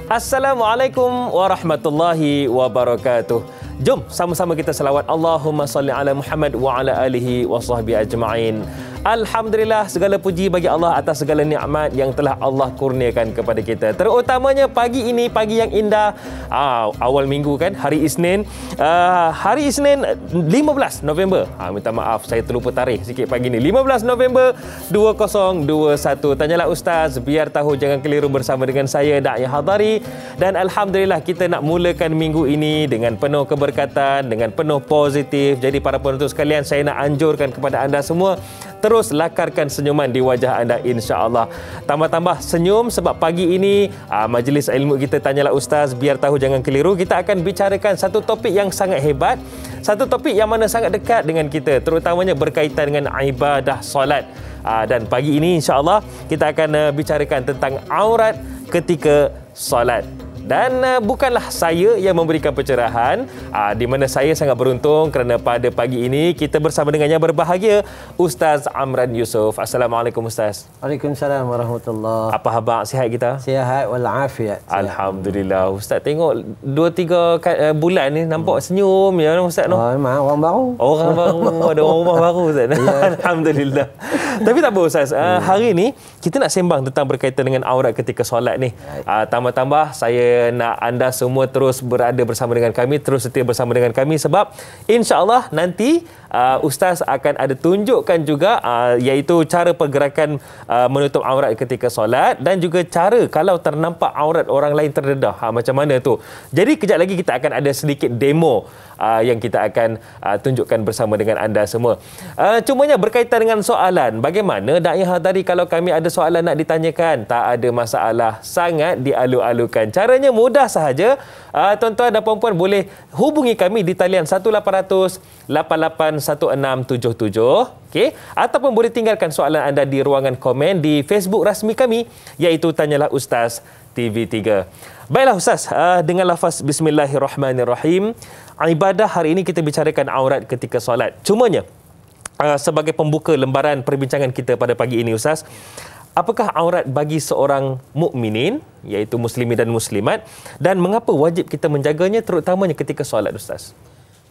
Assalamualaikum warahmatullahi wabarakatuh. Jom sama-sama kita selawat Allahumma salli ala Muhammad wa ala alihi wa sahbihi ajma'in. Alhamdulillah, segala puji bagi Allah atas segala nikmat yang telah Allah kurniakan kepada kita. Terutamanya pagi ini, pagi yang indah, awal minggu kan, hari Isnin. Hari Isnin 15 November. Minta maaf, saya terlupa tarikh sikit pagi ni. 15 November 2021. Tanyalah Ustaz, biar tahu jangan keliru bersama dengan saya, Da'i Hadari. Dan Alhamdulillah, kita nak mulakan minggu ini dengan penuh keberkatan, dengan penuh positif. Jadi para penonton sekalian, saya nak anjurkan kepada anda semua, terus lakarkan senyuman di wajah anda, insya-Allah. Tambah-tambah senyum sebab pagi ini majlis ilmu kita Tanyalah Ustaz, biar tahu jangan keliru. Kita akan bicarakan satu topik yang sangat hebat, satu topik yang mana sangat dekat dengan kita, terutamanya berkaitan dengan ibadah solat. Dan pagi ini insya-Allah kita akan bicarakan tentang aurat ketika solat. Dan bukanlah saya yang memberikan pencerahan, di mana saya sangat beruntung kerana pada pagi ini kita bersama dengan yang berbahagia, Ustaz Amran Yusof. Assalamualaikum Ustaz. Waalaikumsalam warahmatullahi. Apa khabar, sihat kita? Sihat walafiat. Alhamdulillah. Ustaz tengok 2-3 bulan ni nampak senyum ya Ustaz. Memang orang baru. Orang baru, ada orang rumah baru Ustaz. Ya. Alhamdulillah. Tapi tak apa Ustaz, hari ni kita nak sembang tentang berkaitan dengan aurat ketika solat ni. Tambah-tambah saya nak anda semua terus berada bersama dengan kami, terus setia bersama dengan kami, sebab insya-Allah nanti Ustaz akan ada tunjukkan juga iaitu cara pergerakan menutup aurat ketika solat, dan juga cara kalau ternampak aurat orang lain terdedah, macam mana tu. Jadi kejap lagi kita akan ada sedikit demo yang kita akan tunjukkan bersama dengan anda semua. Cumanya berkaitan dengan soalan, bagaimana Da'i Hadari kalau kami ada soalan nak ditanyakan? Tak ada masalah, sangat dialu-alukan. Caranya mudah sahaja. Tuan-tuan dan puan-puan boleh hubungi kami di talian 1800 881677, okey, ataupun boleh tinggalkan soalan anda di ruangan komen di Facebook rasmi kami, iaitu Tanyalah Ustaz TV3. Baiklah Ustaz, dengan lafaz Bismillahirrahmanirrahim, ibadah hari ini kita bicarakan aurat ketika solat. Cumanya sebagai pembuka lembaran perbincangan kita pada pagi ini Ustaz, apakah aurat bagi seorang mukminin, iaitu muslimin dan muslimat, dan mengapa wajib kita menjaganya terutamanya ketika solat Ustaz?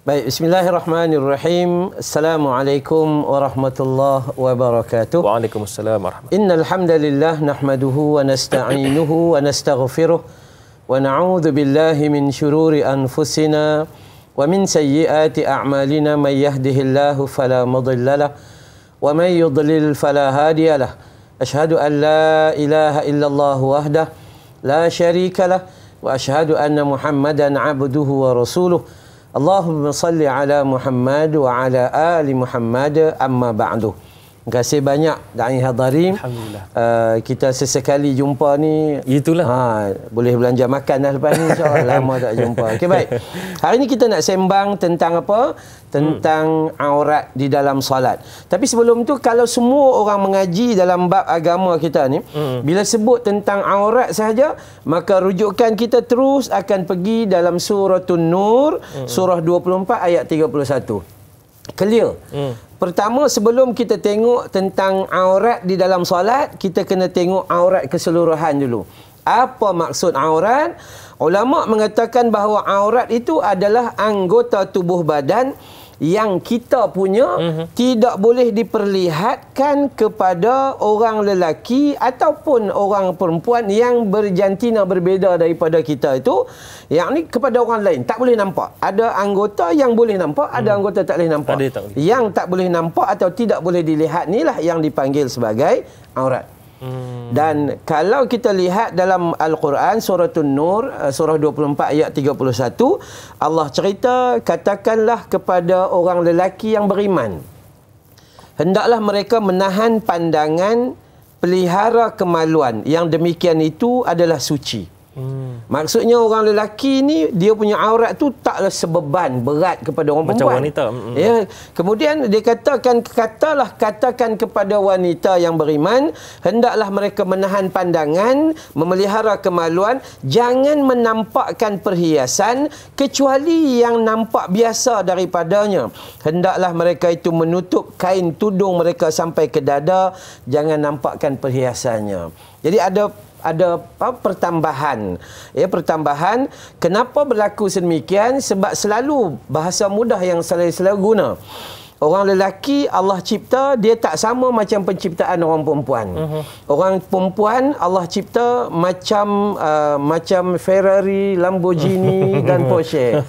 Baik, bismillahirrahmanirrahim. Assalamualaikum warahmatullahi wabarakatuh. Waalaikumsalam warahmatullahi. Innal hamdalillah nahmaduhu wa nasta'inuhu wa nastaghfiruh wa na'udzu billahi min shururi anfusina wa min sayyiati a'malina, may yahdihillahu fala mudilla lahu wa may yudlil fala hadiya lahu. Ashhadu an la ilaha illallah wahdahu la syarika lahu wa ashhadu anna Muhammadan 'abduhu wa rasuluh. Allahumma salli ala Muhammad wa ala ali Muhammad, amma ba'du. Terima kasih banyak Da'i Hadari. Alhamdulillah. Kita sesekali jumpa ni. Itulah. Boleh belanja makan dah lepas ni, insya-Allah. Lama tak jumpa. Okey, baik. Hari ni kita nak sembang tentang apa? Tentang aurat di dalam solat. Tapi sebelum tu, kalau semua orang mengaji dalam bab agama kita ni, bila sebut tentang aurat sahaja, maka rujukan kita terus akan pergi dalam surah An-Nur, surah 24 ayat 31. Clear. Pertama, sebelum kita tengok tentang aurat di dalam solat, kita kena tengok aurat keseluruhan dulu. Apa maksud aurat? Ulama mengatakan bahawa aurat itu adalah anggota tubuh badan yang kita punya tidak boleh diperlihatkan kepada orang lelaki ataupun orang perempuan yang berjantina berbeza daripada kita itu, yakni kepada orang lain tak boleh nampak. Ada anggota yang boleh nampak, ada anggota tak boleh nampak. Yang tak boleh nampak atau tidak boleh dilihat inilah yang dipanggil sebagai aurat. Dan kalau kita lihat dalam Al-Quran surah An-Nur surah 24 ayat 31, Allah cerita, katakanlah kepada orang lelaki yang beriman, hendaklah mereka menahan pandangan, pelihara kemaluan, yang demikian itu adalah suci. Maksudnya orang lelaki ni dia punya aurat tu taklah sebeban berat kepada orang perempuan. Macam wanita. Ya. Kemudian dia katakan kepada wanita yang beriman, hendaklah mereka menahan pandangan, memelihara kemaluan, jangan menampakkan perhiasan kecuali yang nampak biasa daripadanya. Hendaklah mereka itu menutup kain tudung mereka sampai ke dada, jangan nampakkan perhiasannya. Jadi ada pertambahan. Ya, pertambahan. Kenapa berlaku sedemikian? Sebab selalu bahasa mudah yang selalu guna. Orang lelaki Allah cipta dia tak sama macam penciptaan orang perempuan. Orang perempuan Allah cipta macam Ferrari, Lamborghini dan Porsche.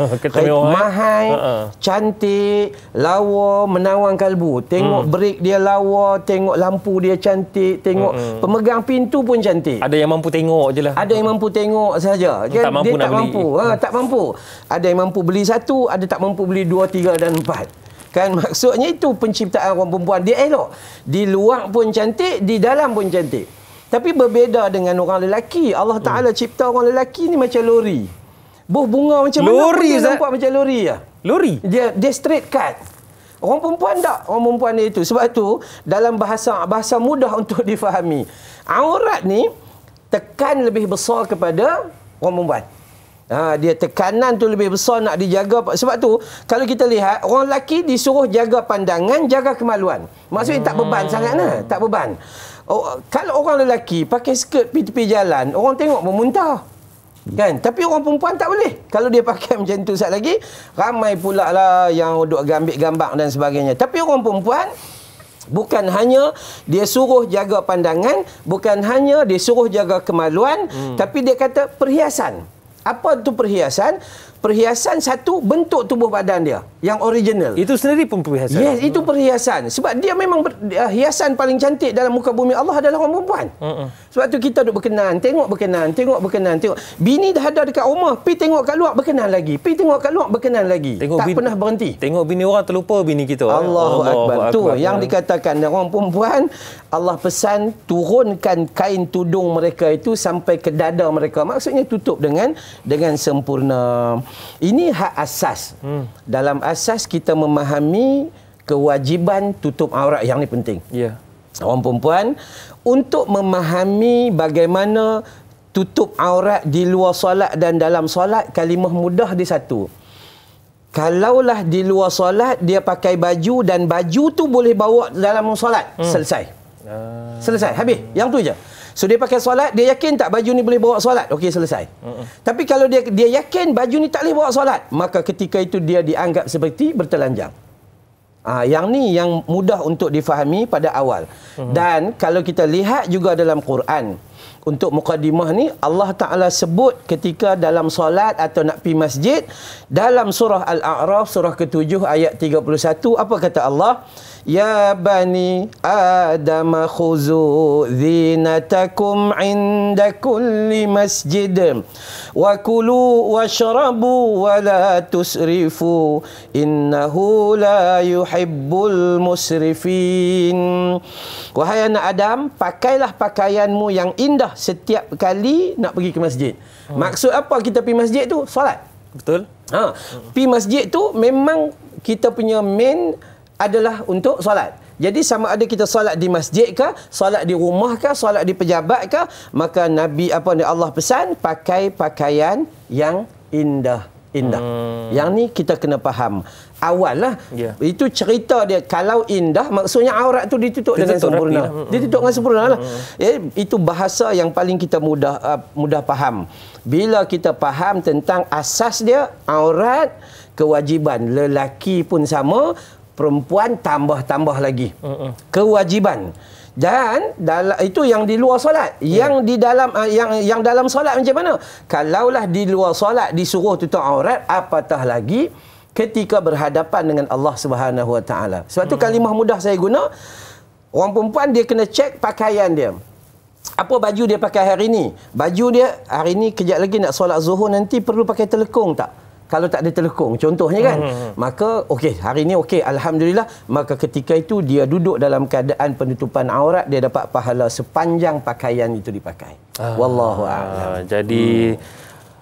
Mahal, cantik, lawa, menawang kalbu. Tengok brake dia lawa, tengok lampu dia cantik, tengok pemegang pintu pun cantik. Ada yang mampu tengok je lah. Ada yang mampu tengok saja. Kan? Tak mampu Dia nak tak beli. mampu. Tak mampu. Ada yang mampu beli satu, ada tak mampu beli dua, tiga dan empat. Kan maksudnya itu penciptaan orang perempuan. Dia elok. Di luar pun cantik, di dalam pun cantik. Tapi berbeza dengan orang lelaki. Allah Ta'ala cipta orang lelaki ni macam lori. Buah bunga macam lori, mana pun dia nampak macam lori ya. Lori? Dia straight cut. Orang perempuan tak. Orang perempuan dia itu. Sebab tu dalam bahasa mudah untuk difahami. Aurat ni tekan lebih besar kepada orang perempuan. Dia tekanan tu lebih besar nak dijaga. Sebab tu kalau kita lihat orang lelaki disuruh jaga pandangan, jaga kemaluan. Maksudnya tak beban sangat lah. Tak beban. Kalau orang lelaki pakai skirt pergi tepi jalan, orang tengok memuntah. Kan? Tapi orang perempuan tak boleh. Kalau dia pakai macam tu sat lagi, ramai pula lah yang duk ambil gambar dan sebagainya. Tapi orang perempuan bukan hanya dia suruh jaga pandangan, bukan hanya dia suruh jaga kemaluan, tapi dia kata perhiasan. Apa tu perhiasan? Perhiasan satu bentuk tubuh badan dia yang original. Itu sendiri pun perhiasan. Yes, itu perhiasan. Sebab dia memang hiasan paling cantik dalam muka bumi Allah adalah orang perempuan. Sebab tu kita duk berkenan, tengok berkenan, tengok berkenan, tengok. Bini dah ada dekat rumah, pi tengok kat luar berkenan lagi. Pi tengok kat luar berkenan lagi. Tak pernah berhenti. Tengok bini orang terlupa bini kita. Allahu Akbar. Tu yang dikatakan orang perempuan, Allah pesan turunkan kain tudung mereka itu sampai ke dada mereka. Maksudnya tutup dengan sempurna. Ini hak asas. Dalam asas kita memahami kewajiban tutup aurat yang ni penting. Ya. Orang perempuan untuk memahami bagaimana tutup aurat di luar solat dan dalam solat, kalimah mudah dia satu. Kalaulah di luar solat dia pakai baju dan baju tu boleh bawa dalam solat, selesai. Selesai, habis. Yang tu je. So dia pakai solat, dia yakin tak baju ni boleh bawa solat? Okey, selesai. Tapi kalau dia yakin baju ni tak boleh bawa solat, maka ketika itu dia dianggap seperti bertelanjang. Yang ni yang mudah untuk difahami pada awal. Dan kalau kita lihat juga dalam Quran, untuk mukadimah ni Allah Ta'ala sebut ketika dalam solat atau nak pergi masjid, dalam surah Al-A'raf surah ke-7 ayat 31, apa kata Allah? Ya bani Adam khuzu zinatakum inda kulli masjid wa kulu washrabu wa la tusrifu innahu la yuhibbul musrifin. Wahai anak Adam, pakailah pakaianmu yang indah setiap kali nak pergi ke masjid. Maksud apa kita pergi masjid tu? Solat. Betul. Pergi masjid tu memang kita punya main adalah untuk solat. Jadi sama ada kita solat di masjid ke, solat di rumah ke, solat di pejabat ke, maka Nabi Allah pesan pakai pakaian yang indah. Yang ni kita kena faham. Awal lah. Itu cerita dia. Kalau indah, maksudnya aurat tu ditutup dengan sempurna. Ditutup dengan sempurna lah. Itu bahasa yang paling kita mudah faham. Bila kita faham tentang asas dia, aurat, kewajiban. Lelaki pun sama, perempuan tambah lagi. Kewajiban. Dan itu yang di luar solat. Yang di dalam yang dalam solat macam mana? Kalaulah di luar solat disuruh tutup aurat, apatah lagi ketika berhadapan dengan Allah Subhanahu Wa Taala. Sebab tu kalimah mudah saya guna. Orang perempuan dia kena cek pakaian dia. Apa baju dia pakai hari ni? Baju dia hari ni kejap lagi nak solat zuhur nanti perlu pakai telekung tak? Kalau tak ada telekung, contohnya kan, maka okey, hari ni okey, alhamdulillah, maka ketika itu dia duduk dalam keadaan penutupan aurat, dia dapat pahala sepanjang pakaian itu dipakai. Wallahu a'lam. Jadi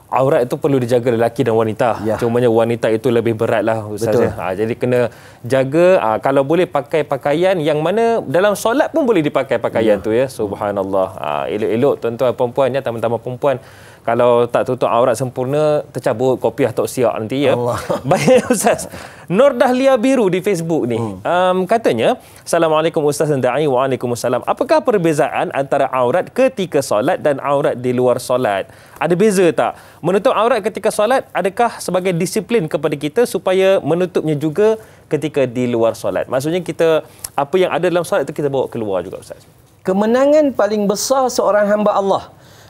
aurat itu perlu dijaga lelaki dan wanita. Cumanya wanita itu lebih beratlah ustaz. Jadi kena jaga, kalau boleh pakai pakaian yang mana dalam solat pun boleh dipakai pakaian tu ya. Subhanallah. Elok-elok tuan-tuan perempuan ya, teman-teman perempuan, Kalau tak tutup aurat sempurna, tercabut kopiah tok siap nanti ya. Allah. Baik Ustaz. Nur Dahlia Biru di Facebook ni. Katanya, Assalamualaikum Ustaz dan Da'i. Waalaikumsalam. Apakah perbezaan antara aurat ketika solat dan aurat di luar solat? Ada beza tak? Menutup aurat ketika solat, adakah sebagai disiplin kepada kita supaya menutupnya juga ketika di luar solat? Maksudnya kita, apa yang ada dalam solat itu kita bawa keluar juga Ustaz. Kemenangan paling besar seorang hamba Allah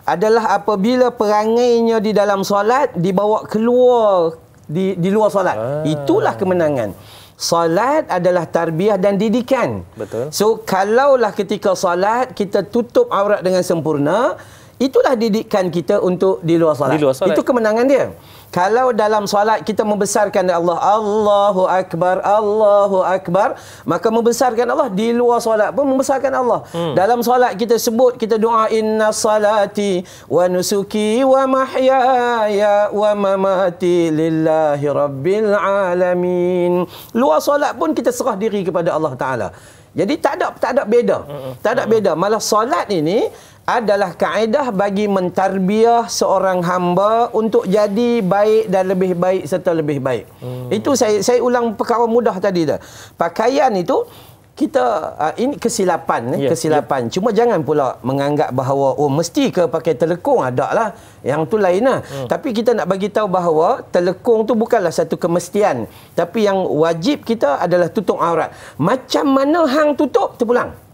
adalah apabila perangainya di dalam solat dibawa keluar di luar solat. Itulah kemenangan. Solat adalah tarbiyah dan didikan. Betul. So kalaulah ketika solat kita tutup aurat dengan sempurna, itulah didikan kita untuk di luar solat. Di luar solat. Itu kemenangan dia. Kalau dalam solat kita membesarkan Allah, Allahu Akbar, Allahu Akbar, maka membesarkan Allah. Di luar solat pun membesarkan Allah. Dalam solat kita sebut, kita doa, inna salati wa nusuki wa mahyaya wa mamati lillahi rabbil alamin. Luar solat pun kita serah diri kepada Allah Ta'ala. Jadi tak ada beza. Tak ada beza. Malah solat ini adalah kaedah bagi mentarbiah seorang hamba untuk jadi baik dan lebih baik serta lebih baik. Itu saya ulang perkara mudah tadi dah. Pakaian itu kita ini kesilapan, kesilapan. Cuma jangan pula menganggap bahawa mesti ke pakai telekung, ada lah. Yang tu lain lah. Tapi kita nak bagi tahu bahawa telekung tu bukanlah satu kemestian. Tapi yang wajib kita adalah tutup aurat. Macam mana hang tutup, terpulang.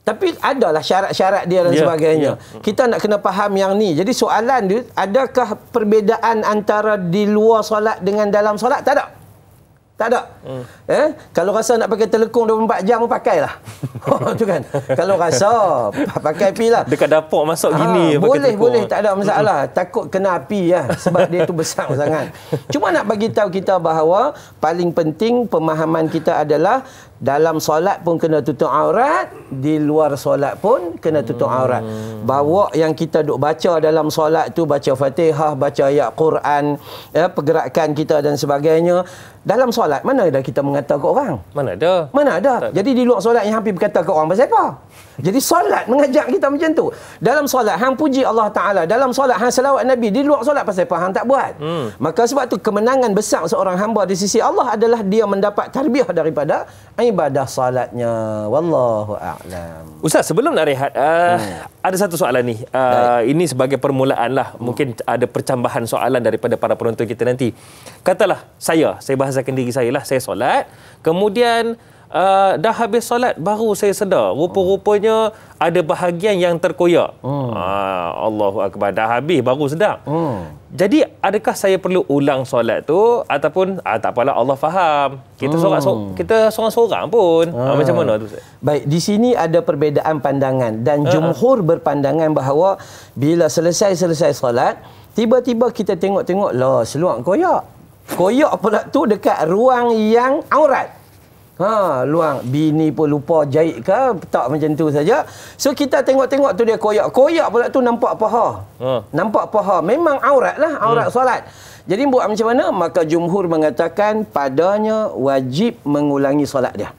Tapi adalah syarat-syarat dia dan sebagainya. Kita nak kena faham yang ni. Jadi soalan dia, adakah perbezaan antara di luar solat dengan dalam solat? Tak ada. Tak ada. Kalau rasa nak pakai telekung 24 jam pun pakailah. Tu kan. Kalau rasa pakai pi lah. Dekat dapur masuk gini boleh, tak ada masalah. Takut kena api lah sebab dia tu besar sangat. Cuma nak bagi tahu kita bahawa paling penting pemahaman kita adalah dalam solat pun kena tutup aurat, di luar solat pun kena tutup aurat. Bawa yang kita duk baca dalam solat tu, baca Fatihah, baca ayat Quran, pergerakan kita dan sebagainya. Dalam solat mana ada kita mengata ke orang? Mana ada? Mana ada? Jadi di luar solat yang hampir berkata ke orang pasal apa? Jadi solat mengajak kita macam tu. Dalam solat hang puji Allah Ta'ala, dalam solat hang selawat Nabi, di luar solat pasal apa hang tak buat? Maka sebab tu kemenangan besar seorang hamba di sisi Allah adalah dia mendapat tarbiyah daripada ibadah solatnya. Wallahu a'lam. Ustaz, sebelum nak rehat, ada satu soalan ni. Ini sebagai permulaan lah. Mungkin ada percambahan soalan daripada para penonton kita nanti. Katalah saya bahasakan diri saya lah, saya solat, kemudian dah habis solat baru saya sedar rupa-rupanya ada bahagian yang terkoyak. Allahu Akbar, dah habis baru sedar. Jadi adakah saya perlu ulang solat tu ataupun tak apalah, Allah faham. Kita seorang-seorang pun. Macam mana tu Ustaz? Baik, di sini ada perbezaan pandangan dan jumhur berpandangan bahawa bila selesai solat, tiba-tiba kita tengok-tengok lah seluar koyak. Koyak pula tu dekat ruang yang aurat. Luang bini pun lupa jahit ke, tak macam tu saja. So kita tengok-tengok tu dia koyak. Koyak pula tu nampak paha. Nampak paha. Memang aurat lah, aurat solat. Jadi buat macam mana? Maka jumhur mengatakan padanya wajib mengulangi solat dia.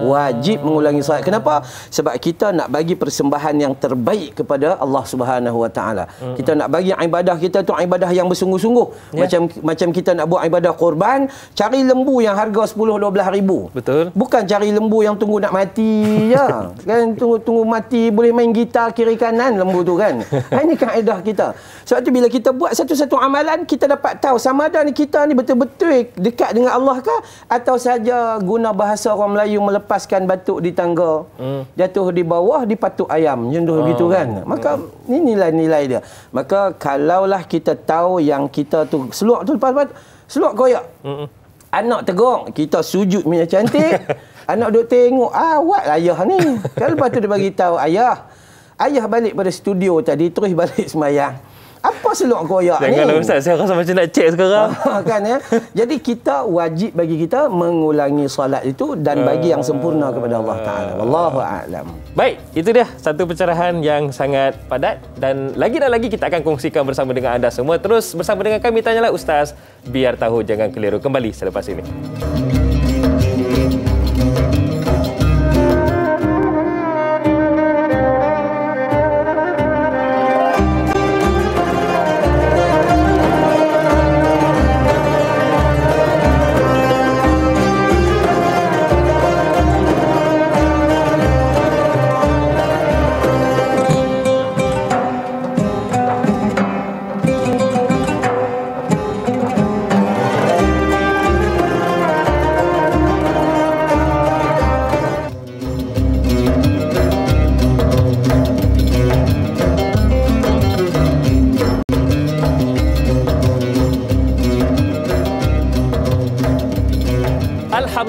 Wajib mengulangi solat. Kenapa? Sebab kita nak bagi persembahan yang terbaik kepada Allah Subhanahu Wa Taala. Kita nak bagi ibadah kita tu ibadah yang bersungguh-sungguh. Macam kita nak buat ibadah korban, cari lembu yang harga 10-12 ribu. Betul. Bukan cari lembu yang tunggu nak mati je. Kan tunggu mati boleh main gitar kiri kanan lembu tu kan. Ini kaedah kita. Sebab tu bila kita buat satu-satu amalan, kita dapat tahu sama ada ni kita ni betul-betul dekat dengan Allah ke, atau saja guna bahasa orang Melayu melepaskan batuk di tangga, jatuh di bawah dipatuk ayam, jenduh gitu kan. Maka ni nilai-nilai dia. Maka kalaulah kita tahu yang kita tu seluar tu lepas seluar koyak, anak tegur, kita sujud punya cantik, anak duk tengok, awak ayah ni kan. Lepas tu dia bagi tahu, ayah balik pada studio tadi, terus balik sembahyang. Apa seluar koyak ni? Janganlah Ustaz, saya rasa macam nak cek sekarang. Kan ya. Jadi kita wajib bagi kita mengulangi solat itu dan bagi yang sempurna kepada Allah Taala. Wallahu a'lam. Baik, itu dia satu pencerahan yang sangat padat dan lagi dan lagi kita akan kongsikan bersama dengan anda semua. Terus bersama dengan kami, Tanyalah Ustaz, biar tahu jangan keliru. Kembali selepas ini.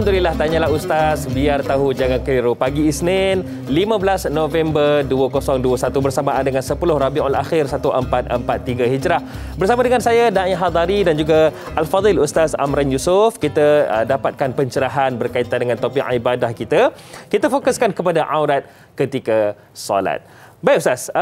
Alhamdulillah, tanyalah Ustaz, biar tahu jangan keliru. Pagi Isnin 15 November 2021 bersamaan dengan 10 Rabiul Akhir 1443 Hijrah. Bersama dengan saya Da'i Hadari dan juga Al-Fadhil Ustaz Amran Yusof, kita dapatkan pencerahan berkaitan dengan topik ibadah kita. Kita fokuskan kepada aurat ketika solat. Baik Ustaz,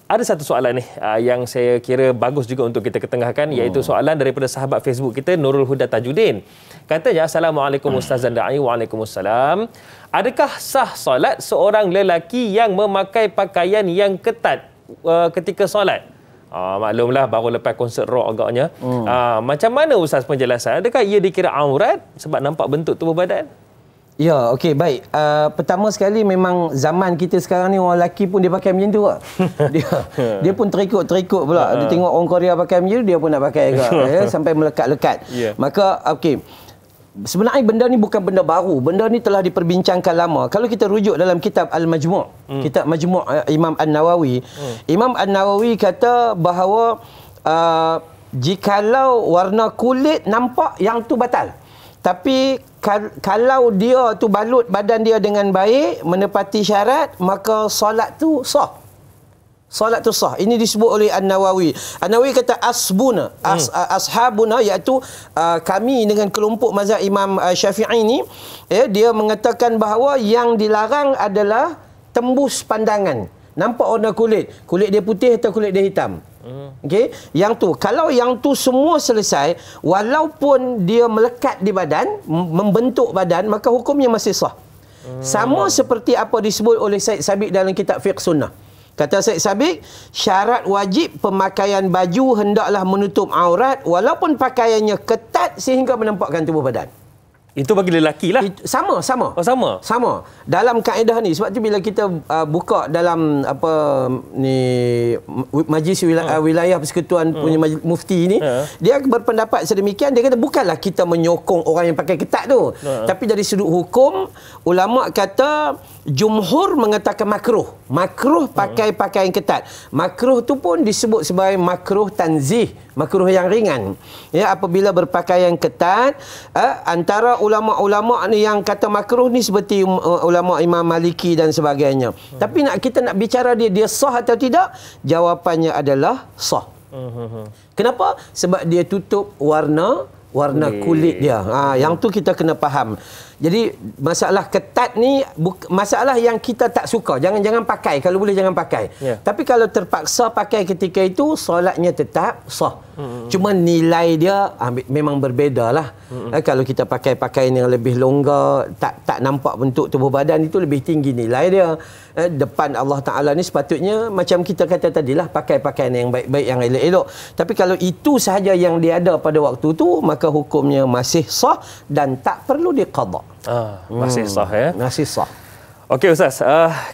ada satu soalan ni yang saya kira bagus juga untuk kita ketengahkan, iaitu soalan daripada sahabat Facebook kita Nurul Huda Tajuddin. Katanya, Assalamualaikum Ustaz dan Da'i. Waalaikumsalam. Adakah sah solat seorang lelaki yang memakai pakaian yang ketat ketika solat? Maklumlah baru lepas konsert rock agaknya. Macam mana Ustaz penjelasan? Adakah ia dikira aurat sebab nampak bentuk tubuh badan? Ya, okey, baik. Pertama sekali memang zaman kita sekarang ni orang lelaki pun dia pakai macam tu lah. Dia pun terikut pula. Dia tengok orang Korea pakai macam tu, dia pun nak pakai juga. Sampai melekat-lekat. Maka, okey. Sebenarnya benda ni bukan benda baru. Benda ni telah diperbincangkan lama. Kalau kita rujuk dalam kitab Al-Majmu', kitab Majmu' Imam An-Nawawi. Imam An-Nawawi kata bahawa jikalau warna kulit nampak, yang tu batal. Tapi kalau dia tu balut badan dia dengan baik, menepati syarat, maka solat tu sah. Solat tu sah. Ini disebut oleh An-Nawawi. An-Nawawi kata asbuna, ashabuna, iaitu kami dengan kelompok mazhab Imam Syafi'i ni, dia mengatakan bahawa yang dilarang adalah tembus pandangan. Nampak warna kulit. Kulit dia putih atau kulit dia hitam. Okey, yang tu, kalau yang tu semua selesai, walaupun dia melekat di badan, membentuk badan, maka hukumnya masih sah. Sama seperti apa disebut oleh Syed Sabiq dalam kitab Fiqh Sunnah. Kata Syed Sabiq, syarat wajib pemakaian baju hendaklah menutup aurat walaupun pakaiannya ketat sehingga menampakkan tubuh badan. Itu bagi lelaki lah. Sama. Oh, sama. Sama. Dalam kaedah ni, sebab tu bila kita buka dalam majlis wilayah persekutuan punya majlis mufti ni, dia berpendapat sedemikian. Dia kata bukanlah kita menyokong orang yang pakai ketat tu. Tapi dari sudut hukum, ulama kata jumhur mengatakan makruh. Makruh pakai pakaian ketat. Makruh tu pun disebut sebagai makruh tanzih, makruh yang ringan. Ya, apabila berpakaian ketat, antara ulama-ulama ni yang kata makruh ni seperti ulama Imam Maliki dan sebagainya. Tapi kita nak bicara dia sah atau tidak? Jawapannya adalah sah. Kenapa? Sebab dia tutup warna kulit dia. Yang tu kita kena faham. Jadi masalah ketat ni masalah yang kita tak suka. Jangan pakai, kalau boleh jangan pakai. Tapi kalau terpaksa pakai ketika itu, solatnya tetap sah. Cuma nilai dia memang berbedalah. Kalau kita pakai pakaian yang lebih longgar, tak nampak bentuk tubuh badan, itu lebih tinggi nilai dia. Depan Allah Ta'ala ni sepatutnya macam kita kata tadilah, pakai pakaian yang baik-baik, yang elok-elok. Tapi kalau itu sahaja yang dia ada pada waktu tu, maka hukumnya masih sah dan tak perlu diqadha. Masih sah ya. Masih sah. Okey Ustaz,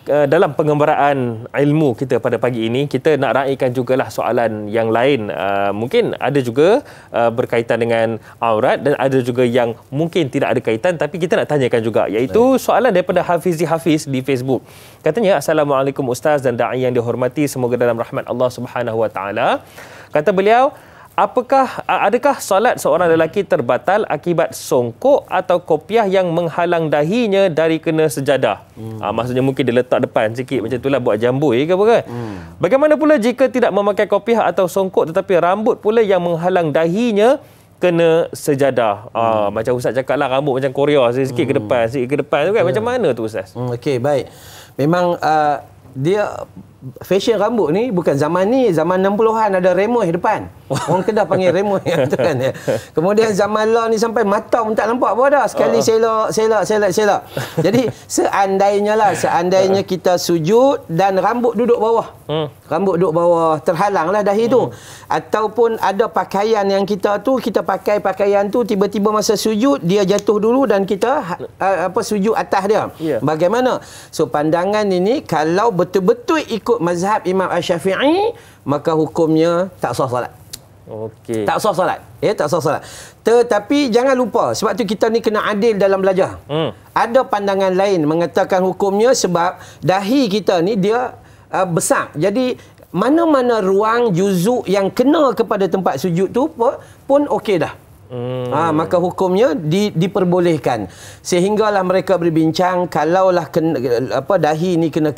dalam pengembaraan ilmu kita pada pagi ini, kita nak raikan jugalah soalan yang lain. Mungkin ada juga berkaitan dengan aurat dan ada juga yang mungkin tidak ada kaitan, tapi kita nak tanyakan juga, iaitu soalan daripada Hafizi Hafiz di Facebook. Katanya, Assalamualaikum Ustaz dan Da'i yang dihormati, semoga dalam rahmat Allah Subhanahu Wa Taala. Kata beliau, adakah solat seorang lelaki terbatal akibat songkok atau kopiah yang menghalang dahinya dari kena sejadah? Maksudnya mungkin dia letak depan sikit macam itulah, buat jamboi ke apa kan? Bagaimana pula jika tidak memakai kopiah atau songkok tetapi rambut pula yang menghalang dahinya kena sejadah? Macam Ustaz cakap lah, rambut macam Korea, sikit ke depan tu kan? Macam mana tu Ustaz? Okey, baik. Memang dia fashion rambut ni bukan zaman ni, zaman 60-an ada remoy depan. Orang Kedah panggil remoy tu kan. Kemudian zaman lah ni sampai mata pun tak nampak apa dah. Sekali selak. Jadi seandainya kita sujud dan rambut duduk bawah. Rambut duduk bawah, terhalanglah dahi tu. Ataupun ada pakaian yang kita pakai pakaian tu, tiba-tiba masa sujud dia jatuh dulu dan kita sujud atas dia. Bagaimana? So pandangan ini kalau betul-betul ikut mazhab Imam Syafi'i, maka hukumnya tak sah solat. Okey. Tak sah solat. Tak sah solat. Tetapi jangan lupa, sebab tu kita ni kena adil dalam belajar. Ada pandangan lain mengatakan hukumnya sebab dahi kita ni dia besar. Jadi mana-mana ruang juzuk yang kena kepada tempat sujud tu pun okey dah. Maka hukumnya diperbolehkan. Sehinggalah mereka berbincang, kalaulah dahi ni kena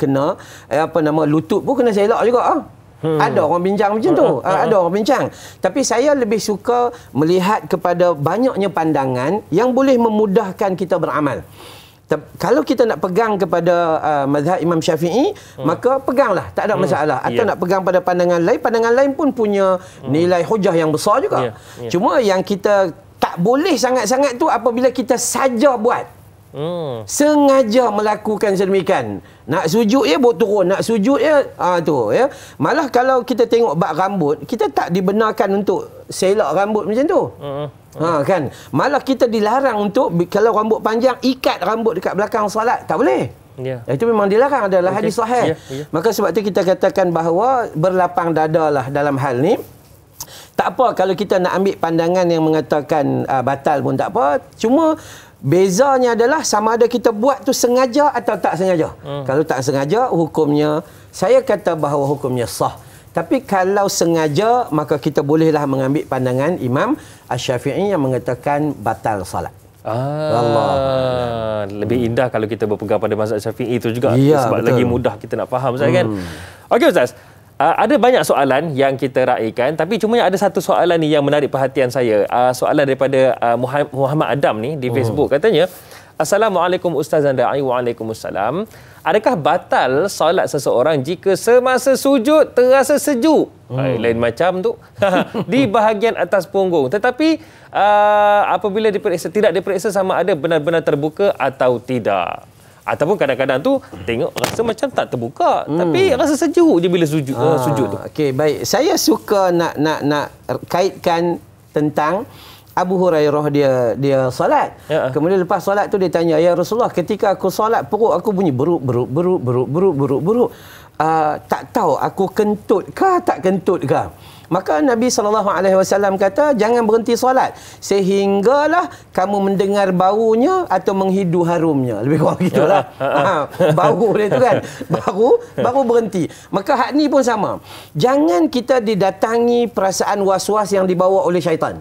lutut pun kena selak juga. Ada orang bincang macam tu. Ada orang bincang. Tapi saya lebih suka melihat kepada banyaknya pandangan yang boleh memudahkan kita beramal. Kalau kita nak pegang kepada mazhab Imam Syafi'i, maka peganglah, tak ada masalah. Atau nak pegang pada pandangan lain pun punya nilai hujah yang besar juga. Cuma yang kita tak boleh sangat-sangat tu apabila kita saja buat. Sengaja melakukan sedemikian. Nak sujud ya buat turun, nak sujud ya tu ya. Malah kalau kita tengok bab rambut, kita tak dibenarkan untuk selak rambut macam tu. Kan, malah kita dilarang untuk kalau rambut panjang ikat rambut dekat belakang solat, tak boleh. Itu memang dilarang, adalah hadis sahih. Maka sebab tu kita katakan bahawa berlapang dadalah dalam hal ni. Tak apa kalau kita nak ambil pandangan yang mengatakan batal pun tak apa. Cuma bezanya adalah sama ada kita buat tu sengaja atau tak sengaja. Kalau tak sengaja, hukumnya saya kata bahawa hukumnya sah. Tapi kalau sengaja, maka kita bolehlah mengambil pandangan Imam Asy-Syafi'i yang mengatakan batal salat. Lebih indah kalau kita berpegang pada mazhab Syafi'i itu juga, sebab betul. lagi mudah kita nak faham, Ustaz, kan? Okey, Ustaz. Ada banyak soalan yang kita raikan, tapi cuma ada satu soalan ni yang menarik perhatian saya. Soalan daripada Muhammad Adam ni di Facebook, katanya, Assalamualaikum Ustaz dan Da'i. Waalaikumsalam. Adakah batal solat seseorang jika semasa sujud terasa sejuk? Lain macam tu. Di bahagian atas punggung. Tetapi apabila tidak diperiksa sama ada benar-benar terbuka atau tidak. Ataupun kadang-kadang tu tengok rasa macam tak terbuka, tapi rasa sejuk je bila sujud tu. Okey, baik. Saya suka nak kaitkan tentang Abu Hurairah dia solat. Kemudian lepas solat tu dia tanya, ya Rasulullah, ketika aku solat perut aku bunyi beruk. Tak tahu aku kentut ke tak kentut ke. Maka Nabi SAW kata, jangan berhenti solat sehinggalah kamu mendengar baunya atau menghidu harumnya. Lebih kurang gitulah. Bau dia tu kan. Baru berhenti. Maka hak ni pun sama. Jangan kita didatangi perasaan was-was yang dibawa oleh syaitan.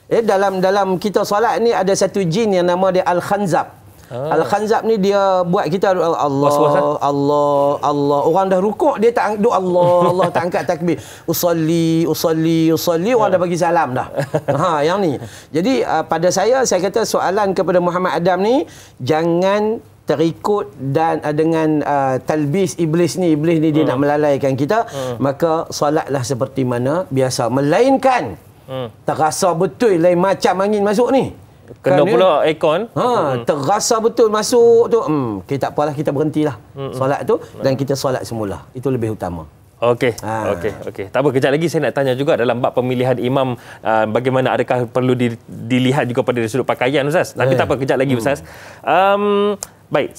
Dalam kita solat ni ada satu jin yang nama dia Al-Khanzab. Al-Khanzab ni dia buat kita Allah. Orang dah rukuk dia tak duk Allah tak angkat takbir. Usalli orang dah bagi salam dah. Yang ni. Jadi pada saya kata soalan kepada Muhammad Adam ni, jangan terikut dan dengan talbis iblis ni dia nak melalaikan kita. Maka solatlah seperti mana biasa, melainkan terasa betul lain macam angin masuk ni. Kena pula aircon. Terasa betul masuk tu. Tak apalah, kita berhentilah solat tu dan kita solat semula. Itu lebih utama. Okey. Tak apa, kejap lagi saya nak tanya juga dalam bab pemilihan imam, bagaimana, adakah perlu dilihat juga pada sudut pakaian, Ustaz? Tapi tak apa, kejap lagi, Ustaz. Baik,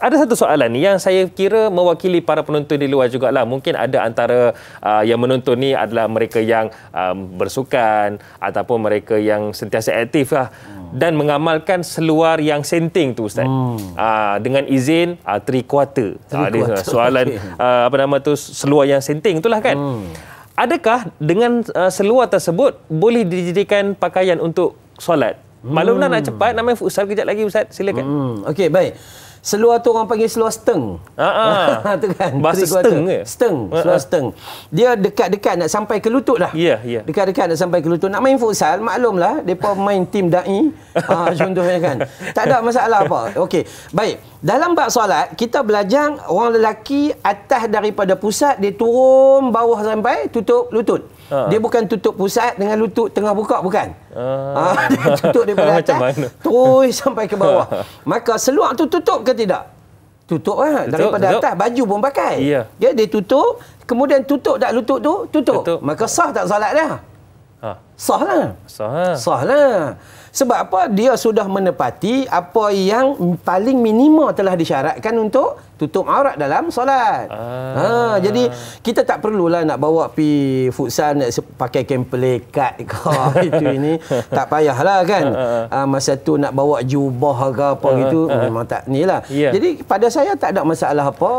ada satu soalan ni yang saya kira mewakili para penonton di luar jugalah. Mungkin ada antara yang menonton ni adalah mereka yang bersukan ataupun mereka yang sentiasa aktif lah dan mengamalkan seluar yang senting tu, Ustaz. Dengan izin 3/4. Soalan seluar yang senting itulah kan. Adakah dengan seluar tersebut boleh dijadikan pakaian untuk solat? Maklumlah nak cepat, nak main futsal kejap lagi, Ustaz. Silakan. Okey, baik. Seluar tu orang panggil seluar steng. Tu kan. Bahasa steng ke? Steng, seluar steng. Dia dekat-dekat nak sampai ke lutut dah. Ya. Dekat-dekat nak sampai ke lutut. Nak main futsal, maklumlah, depa main tim da'i. Contohnya kan. Tak ada masalah apa. Okey, baik. Dalam bab solat, kita belajar orang lelaki atas daripada pusat, dia turun bawah sampai tutup lutut. Dia bukan tutup pusat dengan lutut tengah buka, bukan. Dia tutup daripada atas terus sampai ke bawah. Maka seluar tu tutup ke tidak? Tutup lah. Daripada atas baju pun pakai. Dia tutup, kemudian tutup tak lutut tu? Tutup. Maka sah tak solat dia? Sah lah. Sebab apa? Dia sudah menepati apa yang paling minima telah disyaratkan untuk tutup aurat dalam solat. Jadi kita tak perlulah nak bawa pi futsal nak pakai kain pelikat ke itu ini. Tak payahlah kan. Masa tu nak bawa jubah ke apa gitu, memang tak nilah. Jadi pada saya tak ada masalah apa.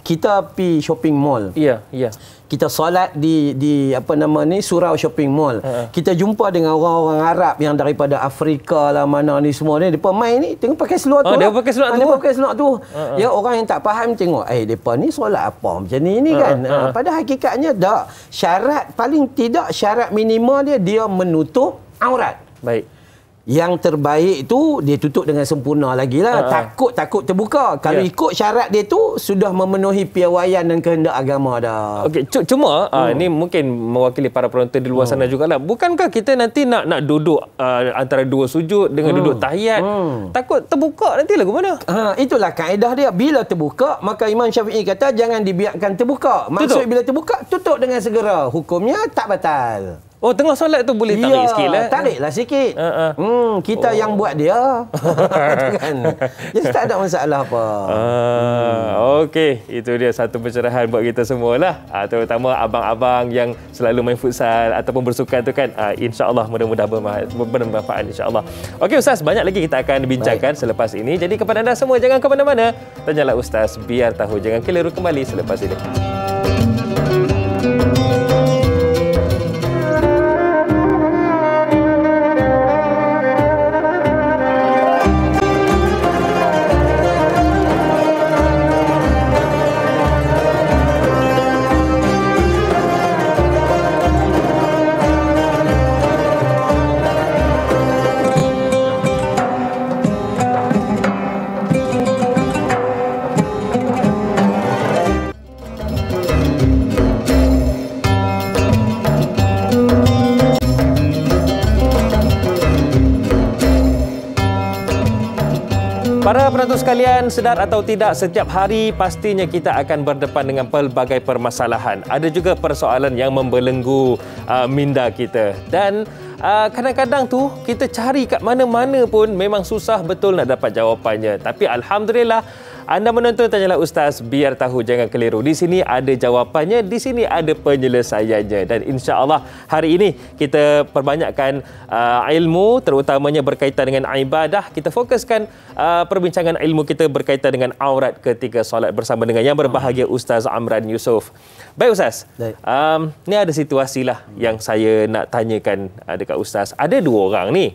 kita pi shopping mall. Ya, ya. Kita solat di apa nama ni, surau shopping mall. Kita jumpa dengan orang-orang Arab yang daripada Afrika lah mana ni semua ni, depa main ni tengok pakai seluar tu. Dia pakai seluar tu. Dia pakai seluar tu. Ya, orang yang tak faham tengok, depa ni solat apa macam ni kan. Pada hakikatnya tak. Syarat paling tidak, syarat minimal dia menutup aurat. Baik. Yang terbaik tu dia tutup dengan sempurna lagi lah. Takut terbuka. Kalau ikut syarat dia tu sudah memenuhi piawaian dan kehendak agama dah. Okey, cuma ini mungkin mewakili para penonton di luar sana jugalah. Bukankah kita nanti nak duduk antara dua sujud dengan duduk tahiyat? Takut terbuka nanti lagu mana? Itulah kaedah dia. Bila terbuka, maka Imam Syafi'i kata jangan dibiarkan terbuka. Maksud bila terbuka, tutup dengan segera. Hukumnya tak batal. Oh, tengah solat tu boleh tarik sikit lah. Tariklah sikit. Kita yang buat dia. Kan? Jadi tak ada masalah apa. Okey, itu dia satu pencerahan buat kita semualah. Terutama abang-abang yang selalu main futsal ataupun bersukan tu kan. InsyaAllah mudah-mudahan bermanfaat insyaAllah. Okey Ustaz, banyak lagi kita akan bincangkan selepas ini. Jadi kepada anda semua, jangan ke mana-mana. Tanyalah Ustaz, biar tahu. Jangan keliru, kembali selepas ini. Para penonton sekalian, sedar atau tidak, setiap hari pastinya kita akan berdepan dengan pelbagai permasalahan. Ada juga persoalan yang membelenggu minda kita. Dan kadang-kadang tu kita cari kat mana-mana pun memang susah betul nak dapat jawapannya. Tapi Alhamdulillah, anda menonton Tanyalah Ustaz, biar tahu, jangan keliru. Di sini ada jawapannya, di sini ada penyelesaiannya. Dan insya-Allah hari ini kita perbanyakkan ilmu, terutamanya berkaitan dengan ibadah. Kita fokuskan perbincangan ilmu kita berkaitan dengan aurat ketika solat bersama dengan yang berbahagia Ustaz Amran Yusof. Baik Ustaz, ni ada situasi lah yang saya nak tanyakan dekat Ustaz. Ada dua orang ni.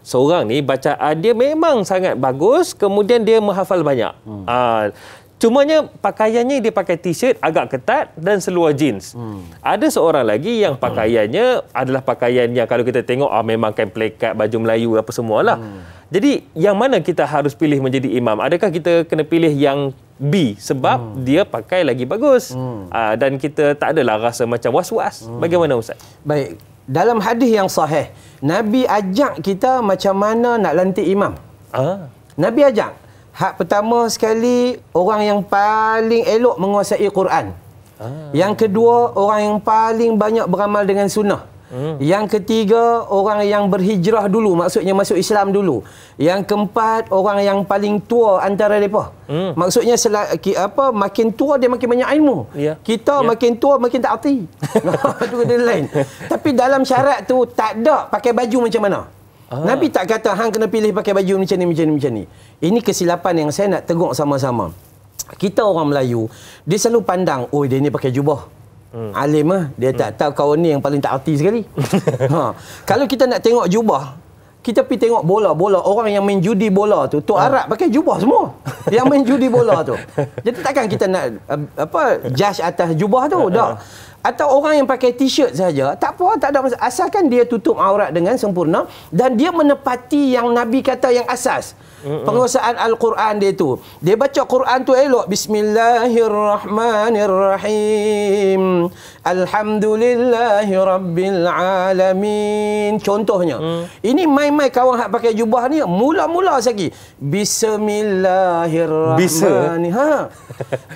Seorang ni bacaan dia memang sangat bagus, kemudian dia menghafal banyak. Cumanya pakaiannya dia pakai t-shirt agak ketat dan seluar jeans. Ada seorang lagi yang pakaiannya adalah pakaian yang kalau kita tengok memang kain plekat, baju Melayu apa semualah. Jadi yang mana kita harus pilih menjadi imam? Adakah kita kena pilih yang B sebab dia pakai lagi bagus? Dan kita tak adalah rasa macam was-was. Bagaimana Ustaz? Baik. Dalam hadis yang sahih, Nabi ajak kita macam mana nak lantik imam. Nabi ajak. Hak pertama sekali, orang yang paling elok menguasai Quran. Yang kedua, orang yang paling banyak beramal dengan sunnah. Yang ketiga, orang yang berhijrah dulu, maksudnya masuk Islam dulu. Yang keempat, orang yang paling tua antara mereka. Maksudnya makin tua dia makin banyak ilmu. Kita makin tua makin tak arti. Itu kata lain. Tapi dalam syarat tu tak ada pakai baju macam mana. Nabi tak kata hang kena pilih pakai baju macam ni. Ini kesilapan yang saya nak tegur sama-sama. Kita orang Melayu, dia selalu pandang, oh dia ni pakai jubah. Alim dia tak tahu kawan ni yang paling tak arti sekali. Kalau kita nak tengok jubah, kita pergi tengok bola. Orang yang main judi bola tu, Tok Arab pakai jubah semua. Yang main judi bola tu. Jadi takkan kita nak judge atas jubah tu, tak. Atau orang yang pakai t-shirt saja, tak apa, tak ada masalah. Asalkan dia tutup aurat dengan sempurna dan dia menepati yang Nabi kata yang asas. Penguasaan Al-Quran dia tu. Dia baca Quran tu elok. Bismillahirrahmanirrahim. Alhamdulillahi Rabbil Alamin. Contohnya. Ini mai-mai kawan hak pakai jubah ni, mula-mula sekali. Bismillahirrahmanirrahim.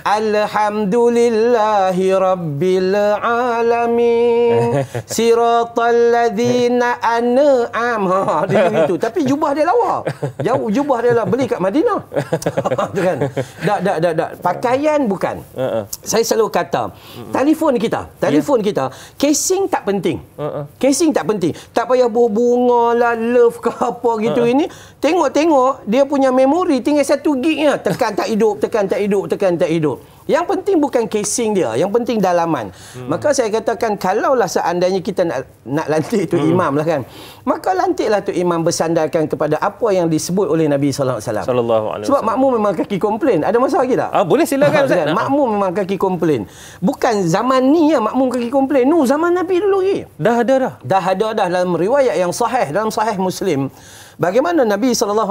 Alhamdulillahi Rabbil Alamin. Siratal ladzina an'am. Dia begitu. Tapi jubah dia lawa. Jauh jubah Rasulullah dia lah beli kat Madinah. Tu kan. Tak. Pakaian bukan. Saya selalu kata, telefon kita, casing tak penting. Casing tak penting. Tak payah berbunga lah, love ke apa gitu ini. Tengok dia punya memori tinggal 1 gig nya. Tekan tak hidup. Yang penting bukan casing dia, yang penting dalaman. Maka saya katakan, kalaulah seandainya kita nak lantik tu imam lah kan, maka lantiklah tu imam bersandarkan kepada apa yang disebut oleh Nabi sallallahu alaihi wasallam. Sebab makmum memang kaki komplain. Ada masalah lagi tak? Boleh silakan Ustaz. Makmum memang kaki komplain. Bukan zaman ni ya makmum kaki komplain. Zaman Nabi dulu lagi. Dah ada dalam riwayat yang sahih, dalam sahih Muslim. Bagaimana Nabi SAW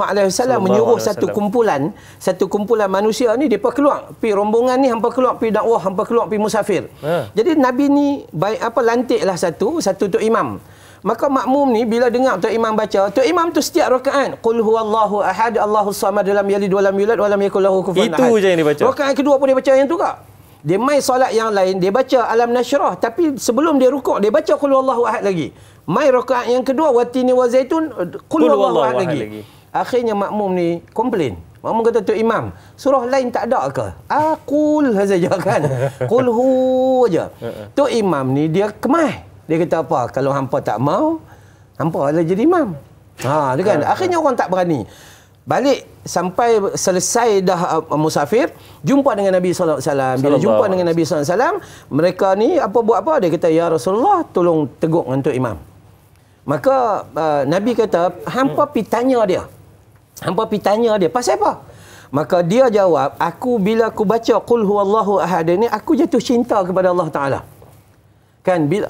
menyuruh satu kumpulan manusia ni, mereka keluar, pi rombongan ni hampa keluar pi dakwah, hampa keluar pi musafir. Jadi Nabi ni lantiklah satu tok imam. Maka makmum ni bila dengar tok imam baca, tok imam tu setiap rakaat qul huwallahu ahad Allahus samad lam yalid walam yulad walam yakul lahu kufuwan ahad. Itu je yang dibaca. Rakaat kedua pun dia baca yang tu kak. Dia mai solat yang lain, dia baca Alam Nashrah, tapi sebelum dia rukuk dia baca qul huwallahu ahad lagi. Mai rakaat yang kedua watini wa zaitun qul huwallahu ahad lagi. Akhirnya makmum ni komplain. Makmum kata, Tok Imam, surah lain tak ada ke? Aqul saja kan. Qul hu aja. Tok Imam ni dia kemah. Dia kata apa? Kalau hampa tak mau, hampa lah jadi imam. Dia kan. Akhirnya orang tak berani. Balik sampai selesai dah musafir, jumpa dengan Nabi sallallahu alaihi wasallam. Bila jumpa dengan Nabi sallallahu alaihi wasallam, mereka ni buat apa? Dia kata, ya Rasulullah, tolong tegur dengan Tok Imam. Maka Nabi kata, hampa pi tanya dia. Pasal apa? Maka dia jawab, bila aku baca qul huwallahu ahad ni, aku jatuh cinta kepada Allah Taala. Kan, bila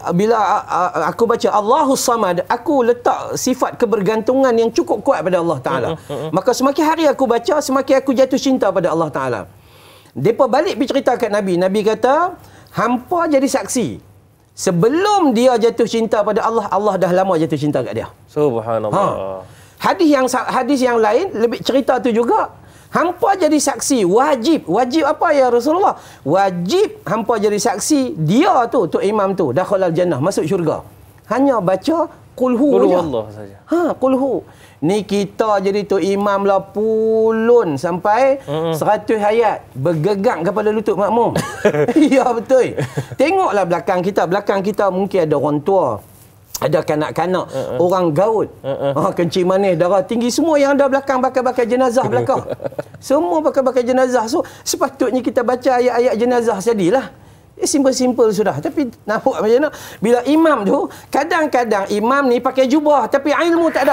aku baca Allahus samad, aku letak sifat kebergantungan yang cukup kuat pada Allah Taala. Maka semakin hari aku baca, semakin aku jatuh cinta pada Allah Taala. Depa balik pergi cerita kat Nabi. Nabi kata, hampa jadi saksi. Sebelum dia jatuh cinta pada Allah, Allah dah lama jatuh cinta kat dia. Subhanallah. Hadis yang lain lebih cerita tu juga. Hampa jadi saksi, wajib apa ya Rasulullah? Wajib hampa jadi saksi, dia tu Tok Imam tu dakhalal jannah, masuk syurga. Hanya baca qul hu saja. Allah saja. Qul hu. Ni kita jadi Tok Imam lah pulun sampai 100 ayat, bergegang kepala lutut makmum. Ya betul. Tengoklah belakang kita mungkin ada orang tua, ada kanak-kanak, orang gaut, kencing manis, darah tinggi, semua yang ada belakang bakal jenazah belakang. Semua bakal jenazah. So sepatutnya kita baca ayat-ayat jenazah jadilah. Simple sudah. Tapi nampak macam mana? Bila imam tu, kadang-kadang imam ni pakai jubah tapi ilmu tak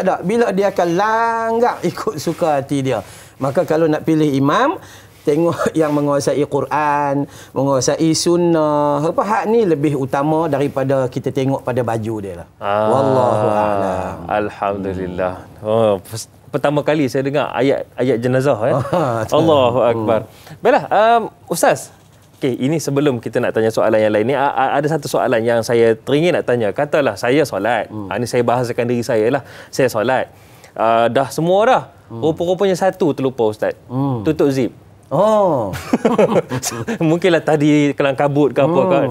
ada. Bila dia akan langgak ikut suka hati dia. Maka kalau nak pilih imam, tengok yang menguasai Quran, menguasai sunnah. Hak ni lebih utama daripada kita tengok pada baju dia lah. Wallahu a'lam. Alhamdulillah. Pertama kali saya dengar ayat jenazah. Allahu akbar. Baiklah, Ustaz. Okey, ini sebelum kita nak tanya soalan yang lain ni, ada satu soalan yang saya teringin nak tanya. Katalah saya solat. Ini saya bahasakan diri saya lah. Saya solat. Dah semua dah. Rupa-rupanya satu terlupa Ustaz. Tutup zip. Mungkinlah tadi kelang kabut ke apa kan.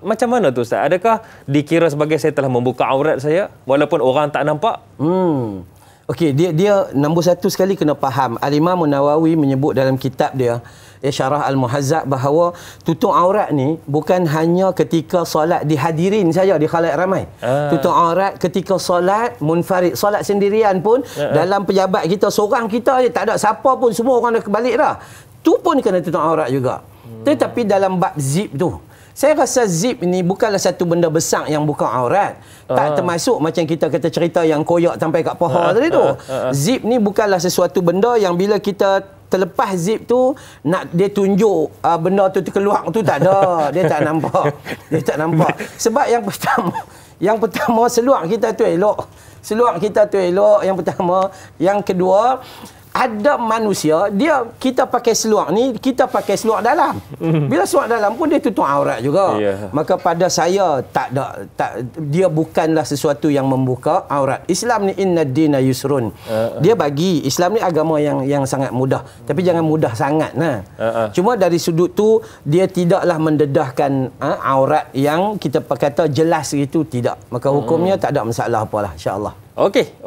Macam mana tu Ustaz? Adakah dikira sebagai saya telah membuka aurat saya walaupun orang tak nampak? Okey, dia nombor satu sekali kena faham. Al-Imam Nawawi menyebut dalam kitab dia, Syarah Al-Muhazzab, bahawa tutup aurat ni bukan hanya ketika solat dihadirin saja di khalayak ramai. Tutup aurat ketika solat munfarid, solat sendirian pun dalam pejabat kita, seorang kita je, tak ada siapa pun, semua orang dah kebalik dah. Tu pun kena tutup aurat juga. Tetapi dalam bab zip tu, saya rasa zip ni bukanlah satu benda besar yang buka aurat. Tak termasuk macam kita kata cerita yang koyak sampai kat paha tadi tu. Zip ni bukanlah sesuatu benda yang bila kita terlepas zip tu, nak dia tunjuk benda tu terkeluar tu, tak ada. Dia tak nampak. Sebab yang pertama seluar kita tu elok. Yang pertama. Yang kedua, ada manusia, kita pakai seluar ni, kita pakai seluar dalam. Bila seluar dalam pun dia tutup aurat juga. Maka pada saya dia bukanlah sesuatu yang membuka aurat. Islam ni innad dina yusrun. Dia bagi Islam ni agama yang sangat mudah. Tapi jangan mudah sangat nah. Cuma dari sudut tu dia tidaklah mendedahkan aurat yang kita kata jelas itu, tidak. Maka hukumnya tak ada masalah apalah, insya-Allah. Okey.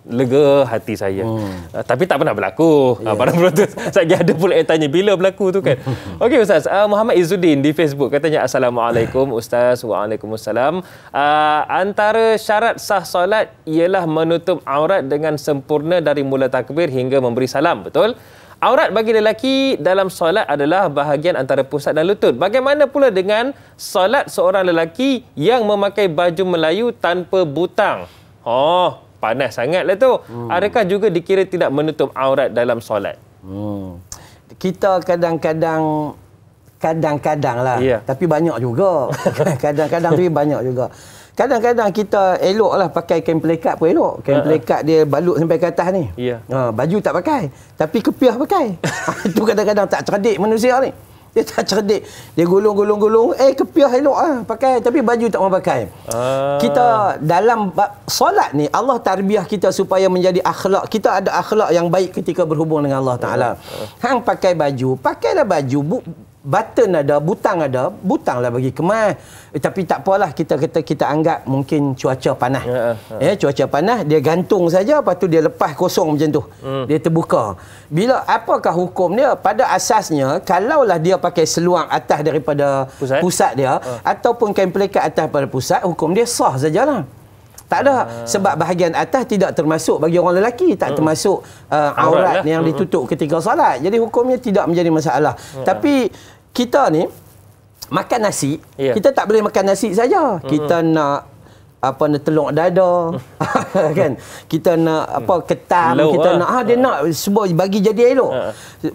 lega hati saya. Tapi tak pernah berlaku. Pada penonton saya ada pula yang tanya bila berlaku tu kan. Okey Ustaz, Muhammad Izzuddin di Facebook katanya Assalamualaikum Ustaz. Waalaikumsalam. Antara syarat sah solat ialah menutup aurat dengan sempurna dari mula takbir hingga memberi salam, betul? Aurat bagi lelaki dalam solat adalah bahagian antara pusat dan lutut. Bagaimana pula dengan solat seorang lelaki yang memakai baju Melayu tanpa butang? Oh, panas sangatlah tu. Adakah juga dikira tidak menutup aurat dalam solat? Kita kadang-kadang lah. Tapi banyak juga. Kadang-kadang tu banyak juga. Kadang-kadang kita eloklah pakai kain pelekat pun elok. Kain pelekat dia balut sampai ke atas ni. Baju tak pakai, tapi kepiah pakai. Itu kadang-kadang tak cerdik manusia ni. Dia tak cerdik. Dia gulung-gulung-gulung, kepiah elok lah pakai, tapi baju tak mau pakai. Kita dalam solat ni, Allah tarbiyah kita supaya menjadi akhlak. Kita ada akhlak yang baik ketika berhubung dengan Allah Ta'ala. Hang pakai baju, pakailah baju. Button ada, butanglah bagi kemas. Tapi tak apalah, kita anggap mungkin cuaca panas. Cuaca panas, dia gantung saja, lepas tu dia lepas kosong macam tu. Dia terbuka. Apakah hukum dia? Pada asasnya, kalaulah dia pakai seluar atas daripada pusat dia, ataupun kain pelekat atas pada pusat, hukum dia sah sajalah. Tak ada. Sebab bahagian atas tidak termasuk bagi orang lelaki. Tak termasuk aurat yang ditutup ketika solat. Jadi hukumnya tidak menjadi masalah. Tapi kita ni makan nasi, kita tak boleh makan nasi saja. Kita nak telur dada kan, kita nak ketam, kita nak dia nak semua bagi jadi elok.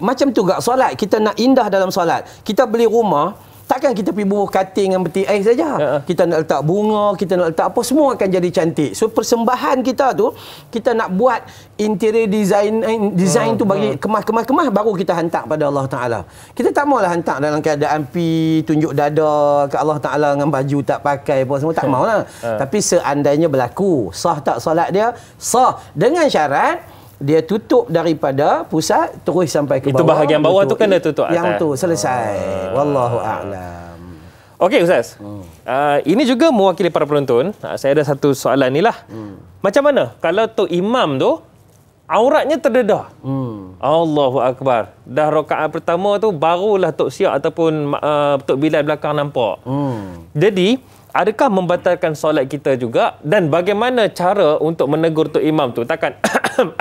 Macam tu gak solat, kita nak indah dalam solat. Kita beli rumah, takkan kita pergi bubuh kating dengan peti ais saja. Kita nak letak bunga, kita nak letak apa, semua akan jadi cantik. So persembahan kita tu, kita nak buat interior design tu bagi kemas baru kita hantar pada Allah Ta'ala. Kita tak maulah hantar dalam keadaan tunjuk dada ke Allah Ta'ala dengan baju tak pakai apa semua, tak maulah. Tapi seandainya berlaku, sah tak solat dia? Sah, dengan syarat dia tutup daripada pusat terus sampai ke bawah. Itu bahagian bawah tu kena tutup atas. Yang tu selesai. Wallahu a'lam. Okey Ustaz. Ini juga mewakili para penonton. Saya ada satu soalan ni lah. Macam mana kalau Tok Imam tu auratnya terdedah? Allahu Akbar. Dah rakaat pertama tu barulah Tok Siak ataupun Tok Bilal belakang nampak. Jadi adakah membatalkan solat kita juga? Dan bagaimana cara untuk menegur Tok Imam tu? Takkan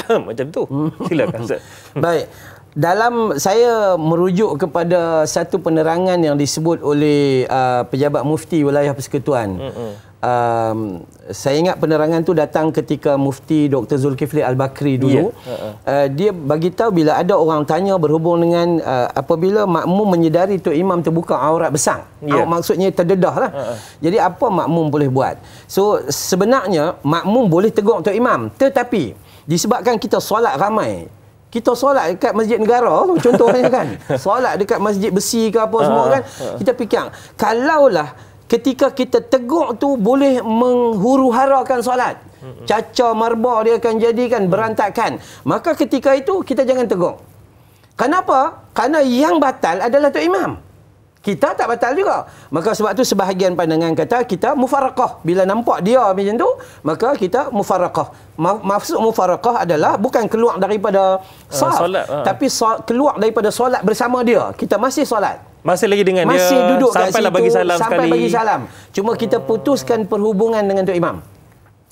macam tu. Silakan Ustaz. Baik. Saya merujuk kepada satu penerangan yang disebut oleh pejabat mufti wilayah persekutuan. Saya ingat penerangan tu datang ketika Mufti Dr. Zulkifli Al-Bakri dulu. Dia bagi tahu bila ada orang tanya berhubung dengan apabila makmum menyedari Tok Imam terbuka aurat besar. Maksudnya terdedah lah. Jadi apa makmum boleh buat? So sebenarnya makmum boleh tegur Tok Imam, tetapi disebabkan kita solat ramai, kita solat dekat masjid negara tu contohnya kan, solat dekat masjid besi ke apa semua kan, kita fikir kalaulah ketika kita tegur tu boleh menghuru-harakan solat, caca marba dia akan jadikan berantakan, maka ketika itu kita jangan tegur. Kenapa? Karena yang batal adalah Tok Imam. Kita tak batal juga. Maka sebab tu sebahagian pandangan kata kita mufaraqah. Bila nampak dia macam tu, maka kita mufaraqah. Maksud mufaraqah adalah bukan keluar daripada solat, tapi keluar daripada solat bersama dia. Kita masih solat. Masih lagi dengan masih dia. Duduk sampailah bagi salam sampai sekali. bagi salam. Cuma kita putuskan perhubungan dengan Tok Imam.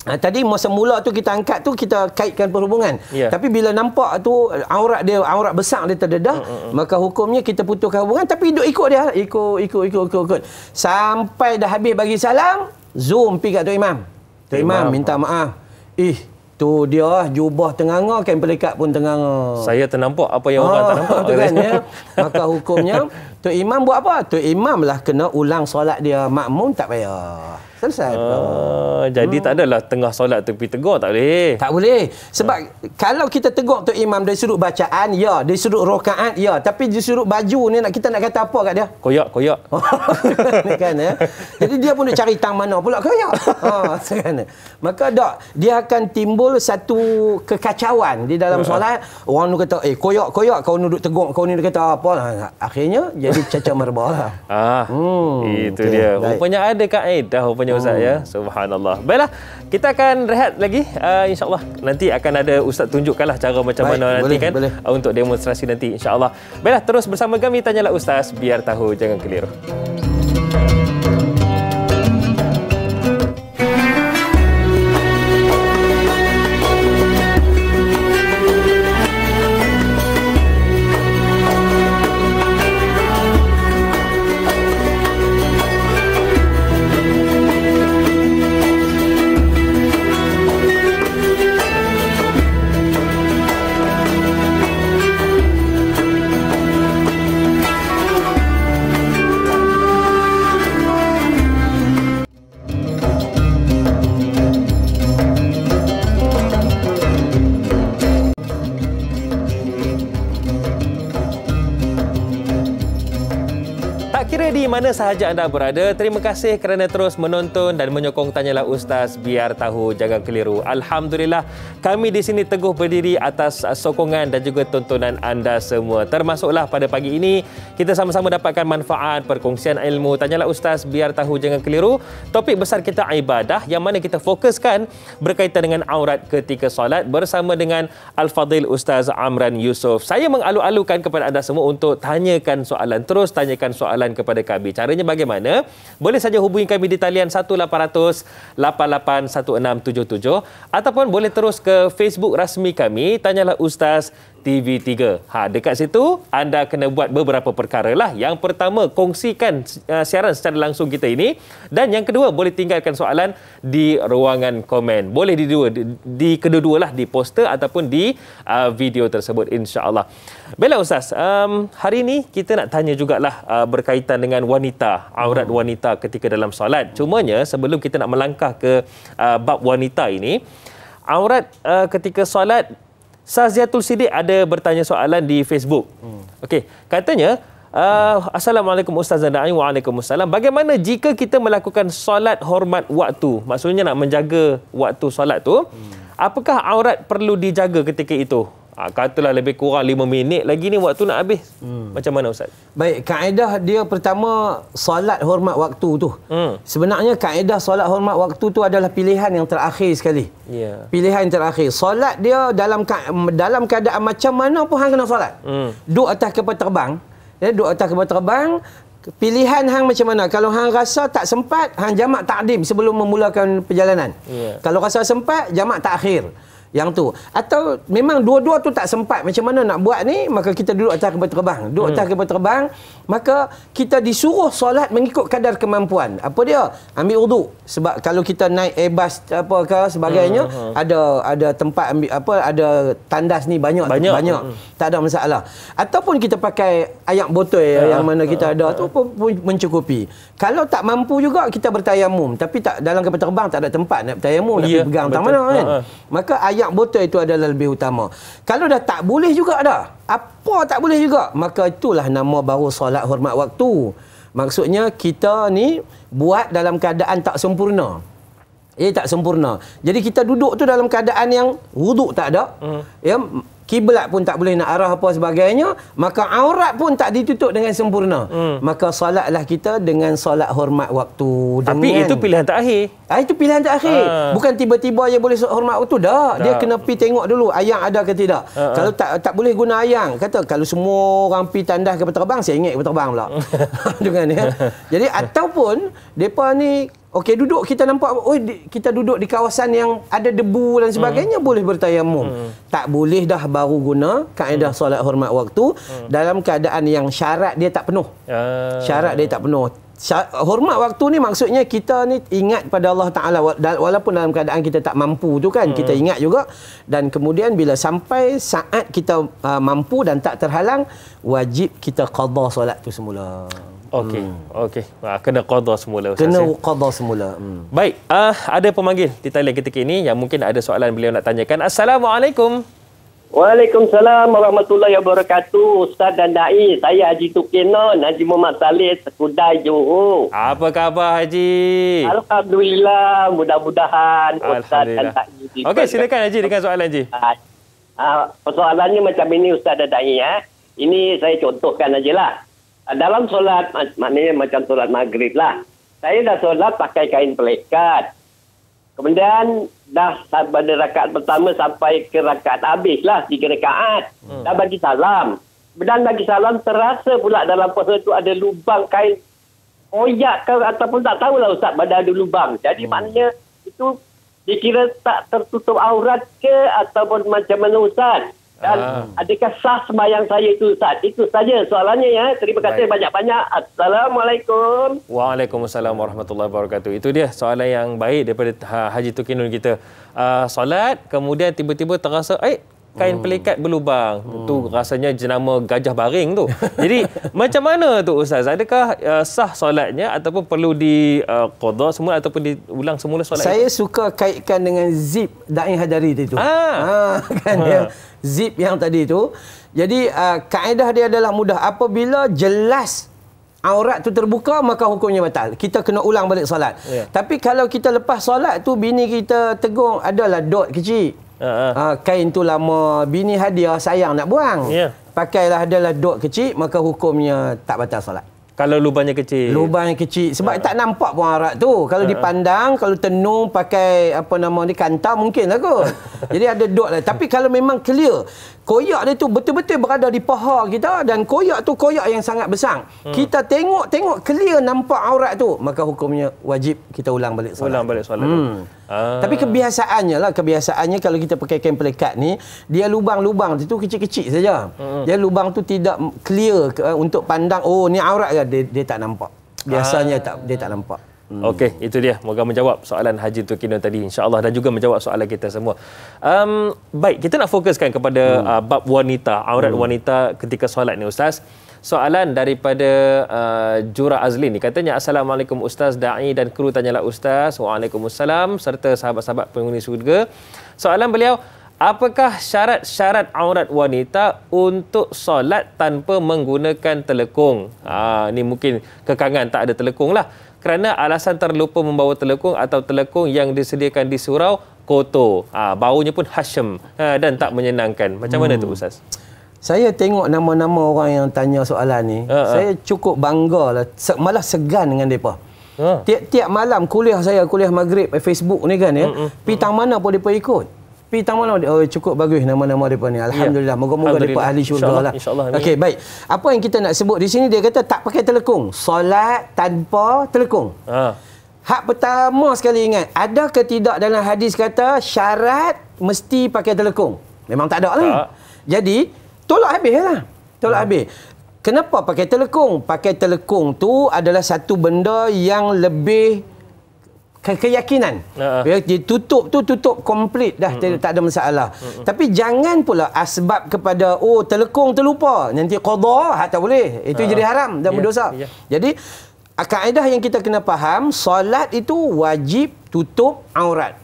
Tadi masa mula tu kita angkat tu kita kaitkan perhubungan. Tapi bila nampak tu aurat besar dia terdedah, maka hukumnya kita putuskan hubungan, tapi ikut dia. Ikut. Sampai dah habis bagi salam, zoom pergi kat Tok Imam. Tok Imam minta maaf. Tu dia jubah tenganga, kain pelekat pun tenganga. Saya ternampak apa yang orang tak nampak. Tu kan, ya. Maka hukumnya Tok Imam buat apa? Tok Imam lah kena ulang solat dia, makmum tak payah. Selesai. Jadi tak adalah tengah solat tu pergi tegur, tak boleh. Tak boleh. Sebab kalau kita tegur Tok Imam dari sudut bacaan, ya, dari sudut rakaat, ya, tapi dari sudut baju ni kita nak kata apa kat dia? Koyak. Kan, ya. Jadi dia pun nak cari tang mana pula koyak. Kan. Maka dia akan timbul satu kekacauan di dalam solat. Orang tu kata, koyak, kau ni duduk tegur, kau ni kata apa. Akhirnya jadi cacah merbah lah. Itu dia. Baik. Rupanya ada kaedah rupanya Ustaz ya. Subhanallah. Baiklah, kita akan rehat lagi. InsyaAllah nanti akan ada Ustaz tunjukkanlah cara macam mana nanti kan untuk demonstrasi nanti insyaAllah. Baiklah, terus bersama kami Tanyalah Ustaz, biar tahu jangan keliru. Di mana sahaja anda berada, terima kasih kerana terus menonton dan menyokong Tanyalah Ustaz, biar tahu jangan keliru. Alhamdulillah, kami di sini teguh berdiri atas sokongan dan juga tontonan anda semua. Termasuklah pada pagi ini kita sama-sama dapatkan manfaat perkongsian ilmu Tanyalah Ustaz, biar tahu jangan keliru. Topik besar kita ibadah, yang mana kita fokuskan berkaitan dengan aurat ketika solat bersama dengan Al-Fadhil Ustaz Amran Yusof. Saya mengalu-alukan kepada anda semua untuk tanyakan soalan, terus tanyakan soalan kepada kami. Caranya bagaimana? Boleh saja hubungi kami di talian 1-800-881677 ataupun boleh terus ke Facebook rasmi kami Tanyalah Ustaz TV3. Dekat situ anda kena buat beberapa perkara lah. Yang pertama, kongsikan siaran secara langsung kita ini, dan yang kedua, boleh tinggalkan soalan di ruangan komen. Boleh di kedua-dua lah, di poster ataupun di video tersebut, insya-Allah. Baiklah Ustaz, hari ini kita nak tanya jugalah berkaitan dengan wanita, aurat wanita ketika dalam solat. Cumanya sebelum kita nak melangkah ke bab wanita ini, aurat ketika solat, Saziatul Sidik ada bertanya soalan di Facebook. Okey, katanya, Assalamualaikum Ustaz Da'i. Waalaikumsalam. Bagaimana jika kita melakukan solat hormat waktu? Maksudnya nak menjaga waktu solat tu. Apakah aurat perlu dijaga ketika itu? Katalah lebih kurang 5 minit lagi ni waktu nak habis. Macam mana Ustaz? Baik, kaedah dia pertama, solat hormat waktu tu. Sebenarnya kaedah solat hormat waktu tu adalah pilihan yang terakhir sekali. Pilihan yang terakhir. Solat dia dalam keadaan macam mana pun hang kena solat. Duduk atas kapal terbang, duduk atas kapal terbang, pilihan hang macam mana. Kalau hang rasa tak sempat, hang jamak takdim sebelum memulakan perjalanan. Kalau rasa sempat, jamak takhir. Yang tu. Atau memang dua-dua tu tak sempat, macam mana nak buat ni, maka kita duduk atas kapal terbang. Duduk atas kapal terbang, maka kita disuruh solat mengikut kadar kemampuan. Apa dia? Ambil wuduk. Sebab kalau kita naik Airbus apa ke sebagainya, ada tempat ambil ada tandas ni banyak. Tak ada masalah. Ataupun kita pakai ayak botol yang mana kita ada tu pun mencukupi. Kalau tak mampu juga, kita bertayamum. Tapi tak, dalam kapal terbang tak ada tempat nak bertayamum, nak pegang tangan mana kan. Maka ayak botol itu adalah lebih utama. Kalau dah tak boleh juga dah, apa tak boleh juga, maka itulah nama baru solat hormat waktu. Maksudnya kita ni buat dalam keadaan tak sempurna. Tak sempurna. Jadi kita duduk tu dalam keadaan yang wuduk tak ada. Kiblat pun tak boleh nak arah apa sebagainya, maka aurat pun tak ditutup dengan sempurna. Maka solatlah kita dengan solat hormat waktu. Tapi itu pilihan terakhir. Itu pilihan terakhir. Bukan tiba-tiba dia boleh hormat waktu dah. Dia kena pergi tengok dulu ayang ada ke tidak. Kalau tak boleh guna ayang, kata kalau semua orang pergi tandas kapal terbang, saya ingat kapal terbang pula. Dengan Jadi ataupun depa ni okey, duduk kita nampak, kita duduk di kawasan yang ada debu dan sebagainya, boleh bertayamum. Tak boleh dah baru guna kaedah solat hormat waktu dalam keadaan yang syarat dia tak penuh. Syarat dia tak penuh. Hormat waktu ni maksudnya kita ni ingat pada Allah Ta'ala walaupun dalam keadaan kita tak mampu tu kan, kita ingat juga, dan kemudian bila sampai saat kita mampu dan tak terhalang, wajib kita qada solat tu semula. Okey. Kena qada semula Ustaz. Kena qada semula. Baik, ada pemanggil di talian ketika ini yang mungkin ada soalan beliau nak tanyakan. Assalamualaikum. Waalaikumsalam warahmatullahi wabarakatuh. Ustaz dan Da'i, saya Haji Tukinon, Haji Muhammad Saleh, Sekudai, Johor. Apa khabar Haji? Alhamdulillah, mudah-mudahan Ustaz dan Da'i. Okey, silakan Haji dengan soalan Haji. Persoalannya macam ini Ustaz dan Da'i. Ini saya contohkan ajalah. dalam solat, maknanya macam solat maghrib lah. Saya dah solat pakai kain pelekat. Kemudian dah pada rakaat pertama sampai ke rakaat habis lah, 3 rakaat. Dah bagi salam. Dan bagi salam terasa pula dalam puasa tu ada lubang kain koyak ke ataupun tak tahulah Ustaz, pada ada lubang. Jadi maknanya itu dikira tak tertutup aurat ke ataupun macam mana Ustaz? Dan adakah sah sembahyang saya itu Ustaz? Itu saja soalannya ya. Terima kasih banyak-banyak. Assalamualaikum. Waalaikumsalam warahmatullahi wabarakatuh. Itu dia soalan yang baik daripada Haji Tukinun kita. Solat, kemudian tiba-tiba terasa, kain pelikat berlubang. Tu rasanya jenama gajah baring tu. Jadi macam mana tu Ustaz? Adakah sah solatnya ataupun perlu qada semula ataupun diulang semula solat? Saya suka kaitkan dengan zip Da'i Hadari itu. Kan dia zip yang tadi tu. Jadi kaedah dia adalah mudah. Apabila jelas aurat tu terbuka, maka hukumnya batal. Kita kena ulang balik solat. Tapi kalau kita lepas solat tu, bini kita tegur, adalah dot kecil. Kain tu lama, bini hadiah, sayang nak buang. Pakailah, adalah dot kecil, maka hukumnya tak batal solat. Kalau lubangnya kecil. Lubangnya kecil. Sebab tak nampak pun aurat tu. Kalau dipandang, kalau tenung pakai kanta mungkin lah kot. Jadi ada dot lah. Tapi kalau memang clear, koyak dia tu betul-betul berada di paha kita dan koyak tu koyak yang sangat besar. Kita tengok clear nampak aurat tu, maka hukumnya wajib kita ulang balik solat. Ulang balik solat. Tapi kebiasaannya kalau kita pakai kain pelekat ni, dia lubang-lubang tu kecil-kecil saja. Dia lubang tu tidak clear untuk pandang, oh ni aurat ke, dia tak nampak. Biasanya dia tak nampak. Okey, itu dia. Moga menjawab soalan Haji Tukinun tadi, insya-Allah, dan juga menjawab soalan kita semua. Baik, kita nak fokuskan kepada bab wanita, aurat wanita ketika solat ni Ustaz. Soalan daripada Jura Azlin ni, katanya, Assalamualaikum Ustaz Da'i dan kru, tanyalah Ustaz. Waalaikumsalam serta sahabat-sahabat penghuni syurga. Soalan beliau, apakah syarat-syarat aurat wanita untuk solat tanpa menggunakan telekung? Ni mungkin kekangan tak ada telekung lah. Kerana alasan terlupa membawa telekung atau telekung yang disediakan di surau kotor. Baunya pun hasyam dan tak menyenangkan. Macam mana tu Ustaz? Saya tengok nama-nama orang yang tanya soalan ni, saya cukup bangga lah, malah segan dengan mereka. Tiap-tiap malam kuliah maghrib Facebook ni kan pitang mana pun mereka ikut. Pitang mana, cukup bagus nama-nama mereka ni. Alhamdulillah. Moga-moga mereka ahli syurga lah. Okey, baik. Apa yang kita nak sebut di sini, dia kata tak pakai telekung. Solat tanpa telekung. Hak pertama sekali ingat, ada ke tidak dalam hadis kata syarat mesti pakai telekung? Memang tak ada lah. Jadi, tolak habis lah. Tolak habis. Kenapa pakai telekung? Pakai telekung tu adalah satu benda yang lebih keyakinan. Tutup komplit dah, tak ada masalah. Tapi jangan pula asbab kepada telekung terlupa, nanti qada, tak boleh. Itu jadi haram dan berdosa. Jadi kaedah yang kita kena faham, solat itu wajib tutup aurat.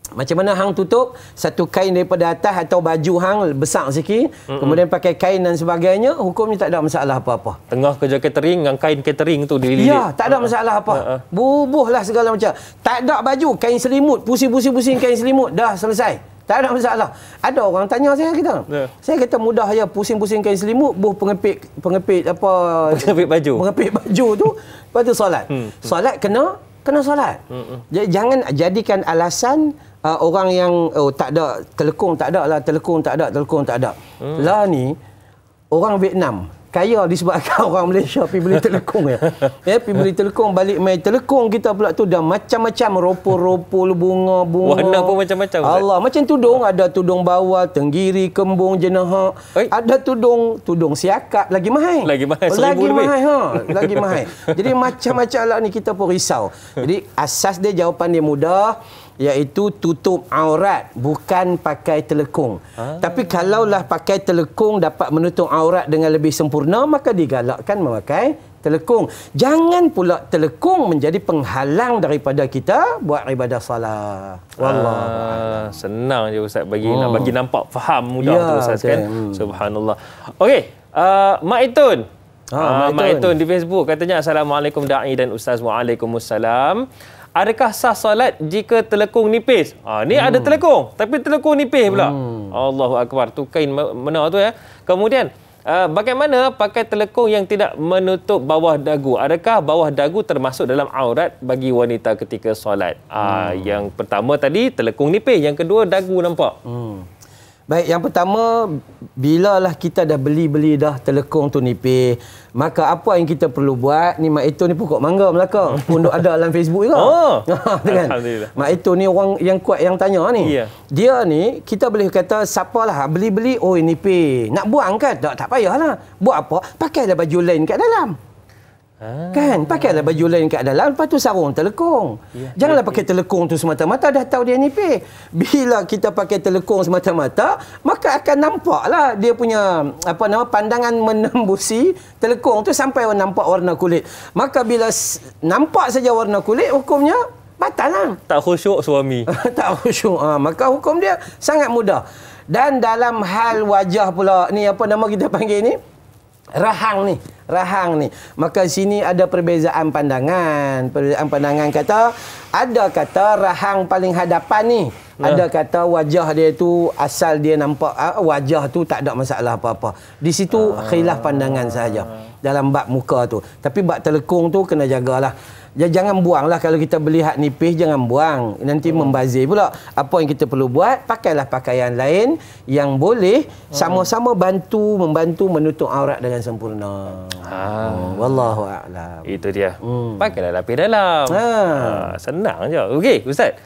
Macam mana hang tutup? Satu kain daripada atas atau baju hang besar sikit, kemudian pakai kain dan sebagainya, hukumnya tak ada masalah apa-apa. Tengah kerja catering dengan kain catering tu dililit. Ya, tak ada masalah apa. Bubuhlah segala macam. Tak ada baju, kain selimut, pusing-pusing kain selimut, dah selesai. Tak ada masalah. Ada orang tanya saya kata. Saya kata mudah je, pusing-pusing kain selimut, pengepit baju. Pengepit baju tu, lepas tu solat. Solat kena solat. Jadi jangan jadikan alasan orang yang tak ada telekung, tak ada. Lah ni orang Vietnam kaya disebabkan orang Malaysia pergi beli telekung pergi beli telekung, balik main telekung kita pula tu dah macam-macam ropol bunga warna pun macam-macam. Allah, macam tudung, ada tudung bawal, tenggiri, kembung, jenahak, ada tudung siakap, lagi mahal lagi mahal. Jadi macam-macam lah ni, kita pun risau. Jadi asas dia, jawapan dia mudah, iaitu tutup aurat, bukan pakai telekung. Tapi kalaulah pakai telekung dapat menutup aurat dengan lebih sempurna, maka digalakkan memakai telekung. Jangan pula telekung menjadi penghalang daripada kita buat ibadah salat. Wallah. Senang je Ustaz nak bagi nampak faham mudah tu Ustaz kan. Subhanallah. Okey, Mak Itun. Mak Itun di Facebook katanya, Assalamualaikum Da'i dan Ustaz. Waalaikumsalam. Adakah sah solat jika telekung nipis? Ni ada telekung, tapi telekung nipis pula. Allahu Akbar. Tu kain mana tu ya. Kemudian, bagaimana pakai telekung yang tidak menutup bawah dagu? Adakah bawah dagu termasuk dalam aurat bagi wanita ketika solat? Yang pertama tadi telekung nipis, yang kedua dagu nampak. Baik, yang pertama, bilalah kita dah beli dah telekung tu nipis, maka apa yang kita perlu buat ni, Mak Ito ni pokok mangga Melaka. Pun ada dalam Facebook juga. Kan? Alhamdulillah. Mak Ito ni orang yang kuat yang tanya ni. Ya. Dia ni kita boleh kata siapalah beli, oh nipis. Nak buang kan? Tak payahlah. Buat apa? Pakailah baju lain kat dalam. Kan, pakailah baju lain kat dalam, lepas tu sarung telekung. Janganlah pakai telekung tu semata-mata, dah tahu dia nipis. Bila kita pakai telekung semata-mata, maka akan nampaklah dia punya pandangan menembusi telekung tu sampai nampak warna kulit. Maka bila nampak saja warna kulit, hukumnya batal lah. Tak khusyuk suami. Tak khusyuk. Maka hukum dia sangat mudah. Dan dalam hal wajah pula ni, apa nama kita panggil ni? Rahang ni. Maka sini ada perbezaan pandangan. Perbezaan pandangan ada kata rahang paling hadapan ni. Ada kata wajah dia tu asal dia nampak wajah tu tak ada masalah apa-apa. Di situ khilaf pandangan saja dalam bab muka tu. Tapi bab telekung tu kena jagalah. Jangan buanglah. Kalau kita beli hak nipis, jangan buang. Nanti membazir pula. Apa yang kita perlu buat, pakailah pakaian lain yang boleh sama-sama membantu menutup aurat dengan sempurna. Wallahu a'lam. Itu dia. Pakailah lapis dalam. Senang je. Okey, Ustaz.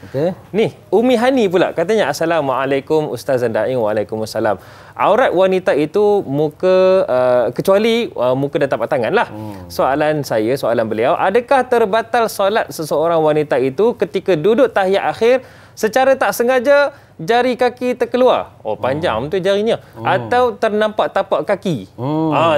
Ni, Umi Hani pula katanya, Assalamualaikum Ustaz Daing. Waalaikumsalam. Aurat wanita itu muka, kecuali muka dan tapak tangan lah. Soalan beliau, adakah terbatal solat seseorang wanita itu ketika duduk tahiyat akhir secara tak sengaja jari kaki terkeluar? Panjang tu jarinya. Atau ternampak tapak kaki.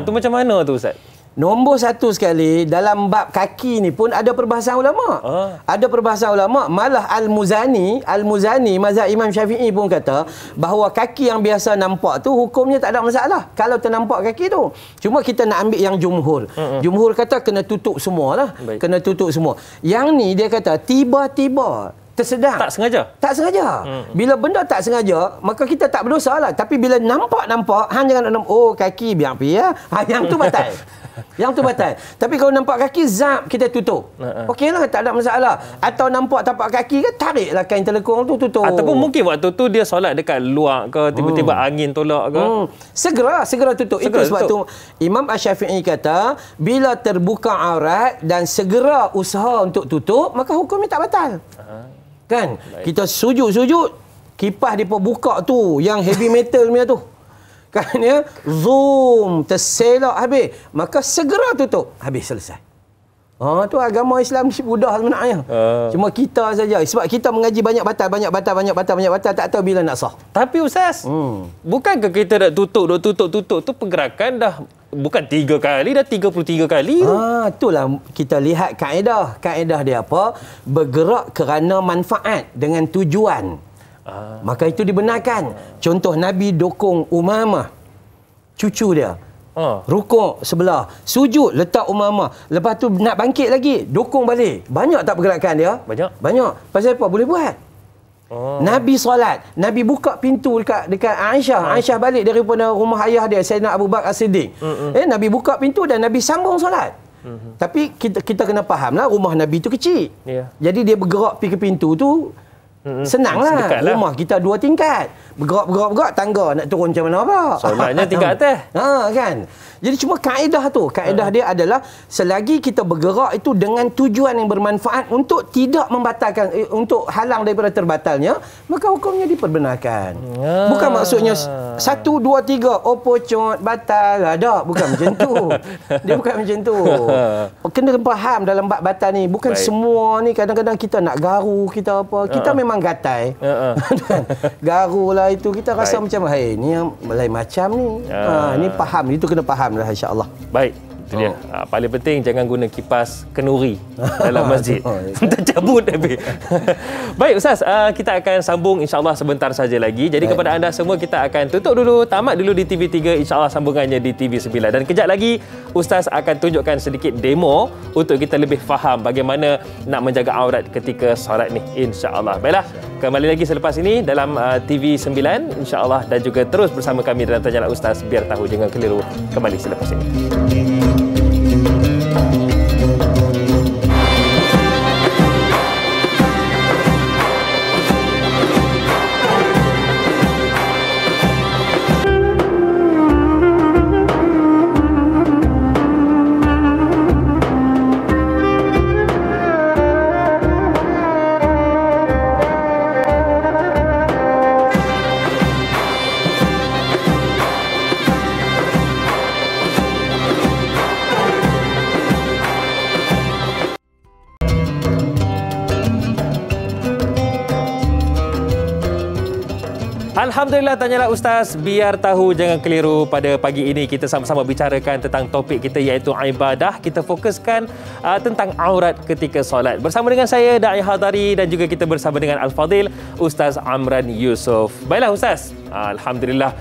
Tu macam mana tu Ustaz? Nombor satu sekali, dalam bab kaki ni pun ada perbahasan ulama. Ada perbahasan ulama. Malah Al-Muzani, mazhab Imam Syafi'i pun kata bahawa kaki yang biasa nampak tu hukumnya tak ada masalah kalau ternampak kaki tu. Cuma kita nak ambil yang jumhur. Jumhur kata kena tutup semualah. Kena tutup semua. Yang ni dia kata tiba-tiba tersedar. Tak sengaja. Bila benda tak sengaja, maka kita tak berdosa lah. Tapi bila nampak, hang jangan nak kaki biar pergi ya. Yang tu batal. Yang tu batal. Tapi kalau nampak kaki, zap kita tutup. Okeylah, tak ada masalah. Atau nampak tapak kaki ke, tariklah kain telekung tu tutup. Ataupun mungkin waktu tu dia solat dekat luar ke, tiba-tiba angin tolak ke. Segera tutup. Itu sebab tu Imam Asy-Syafi'i kata, bila terbuka aurat dan segera usaha untuk tutup, maka hukumnya tak batal. Kan? Baik. Kita sujud, kipas dia buka tu, yang heavy metal punya tu. Kan ya? Zoom, terselak habis. Maka segera tutup. Habis, selesai. Tu agama Islam ni mudah sebenarnya. Cuma kita saja. Sebab kita mengaji banyak batal, tak tahu bila nak sah. Tapi Ustaz, bukankah kita dah tutup tu pergerakan dah bukan 3 kali, dah 33 kali. Itulah kita lihat kaedah. Kaedah dia apa? Bergerak kerana manfaat dengan tujuan. Maka itu dibenarkan. Contoh Nabi dokong Umamah, cucu dia. Rukuk sebelah, sujud letak Umamah. Lepas tu nak bangkit lagi, dokong balik. Banyak tak pergerakan dia? Banyak. Pasal apa? Boleh buat. Nabi solat, Nabi buka pintu dekat Aisyah. Aisyah balik daripada rumah ayah dia, Sayyidina Abu Bakar As-Siddiq. Nabi buka pintu dan Nabi sambung solat. Tapi kita kena fahamlah, rumah Nabi tu kecil. Jadi dia bergerak pergi ke pintu tu senanglah. Rumah kita 2 tingkat. Bergerak, tangga nak turun macam mana apa? Solatnya tingkat atas. Kan? Jadi cuma kaedah tu. Kaedah dia adalah selagi kita bergerak itu dengan tujuan yang bermanfaat untuk tidak membatalkan, untuk halang daripada terbatalnya, maka hukumnya diperbenarkan. Bukan maksudnya 1, 2, 3 opocot batal. Ada. Bukan macam tu. Dia bukan macam tu. Kena faham dalam bab batal ni. Bukan semua ni kadang-kadang kita nak garu, kita apa. Kita memang gatai. Garu lah itu. Kita rasa macam, ni yang lain macam ni. Ni faham. Itu kena faham lah, insya-Allah. Baik. Itu dia. Paling penting jangan guna kipas kenuri dalam masjid. Tercabut habis. Baik Ustaz, kita akan sambung insya-Allah sebentar saja lagi. Jadi kepada anda semua, kita akan tutup dulu, tamat dulu di TV3, insya-Allah sambungannya di TV9. Dan kejap lagi Ustaz akan tunjukkan sedikit demo untuk kita lebih faham bagaimana nak menjaga aurat ketika solat ni, insya-Allah. Baiklah, Kembali lagi selepas ini dalam TV9 insya-Allah, dan juga terus bersama kami dalam Tanyalah Ustaz, biar tahu jangan keliru, kembali selepas ini. Alhamdulillah, Tanyalah Ustaz, biar tahu jangan keliru. Pada pagi ini kita sama-sama bicarakan tentang topik kita, iaitu ibadah. Kita fokuskan tentang aurat ketika solat. Bersama dengan saya, Da'i Hadari, dan juga kita bersama dengan Al-Fadil Ustaz Amran Yusof. Baiklah Ustaz, Alhamdulillah,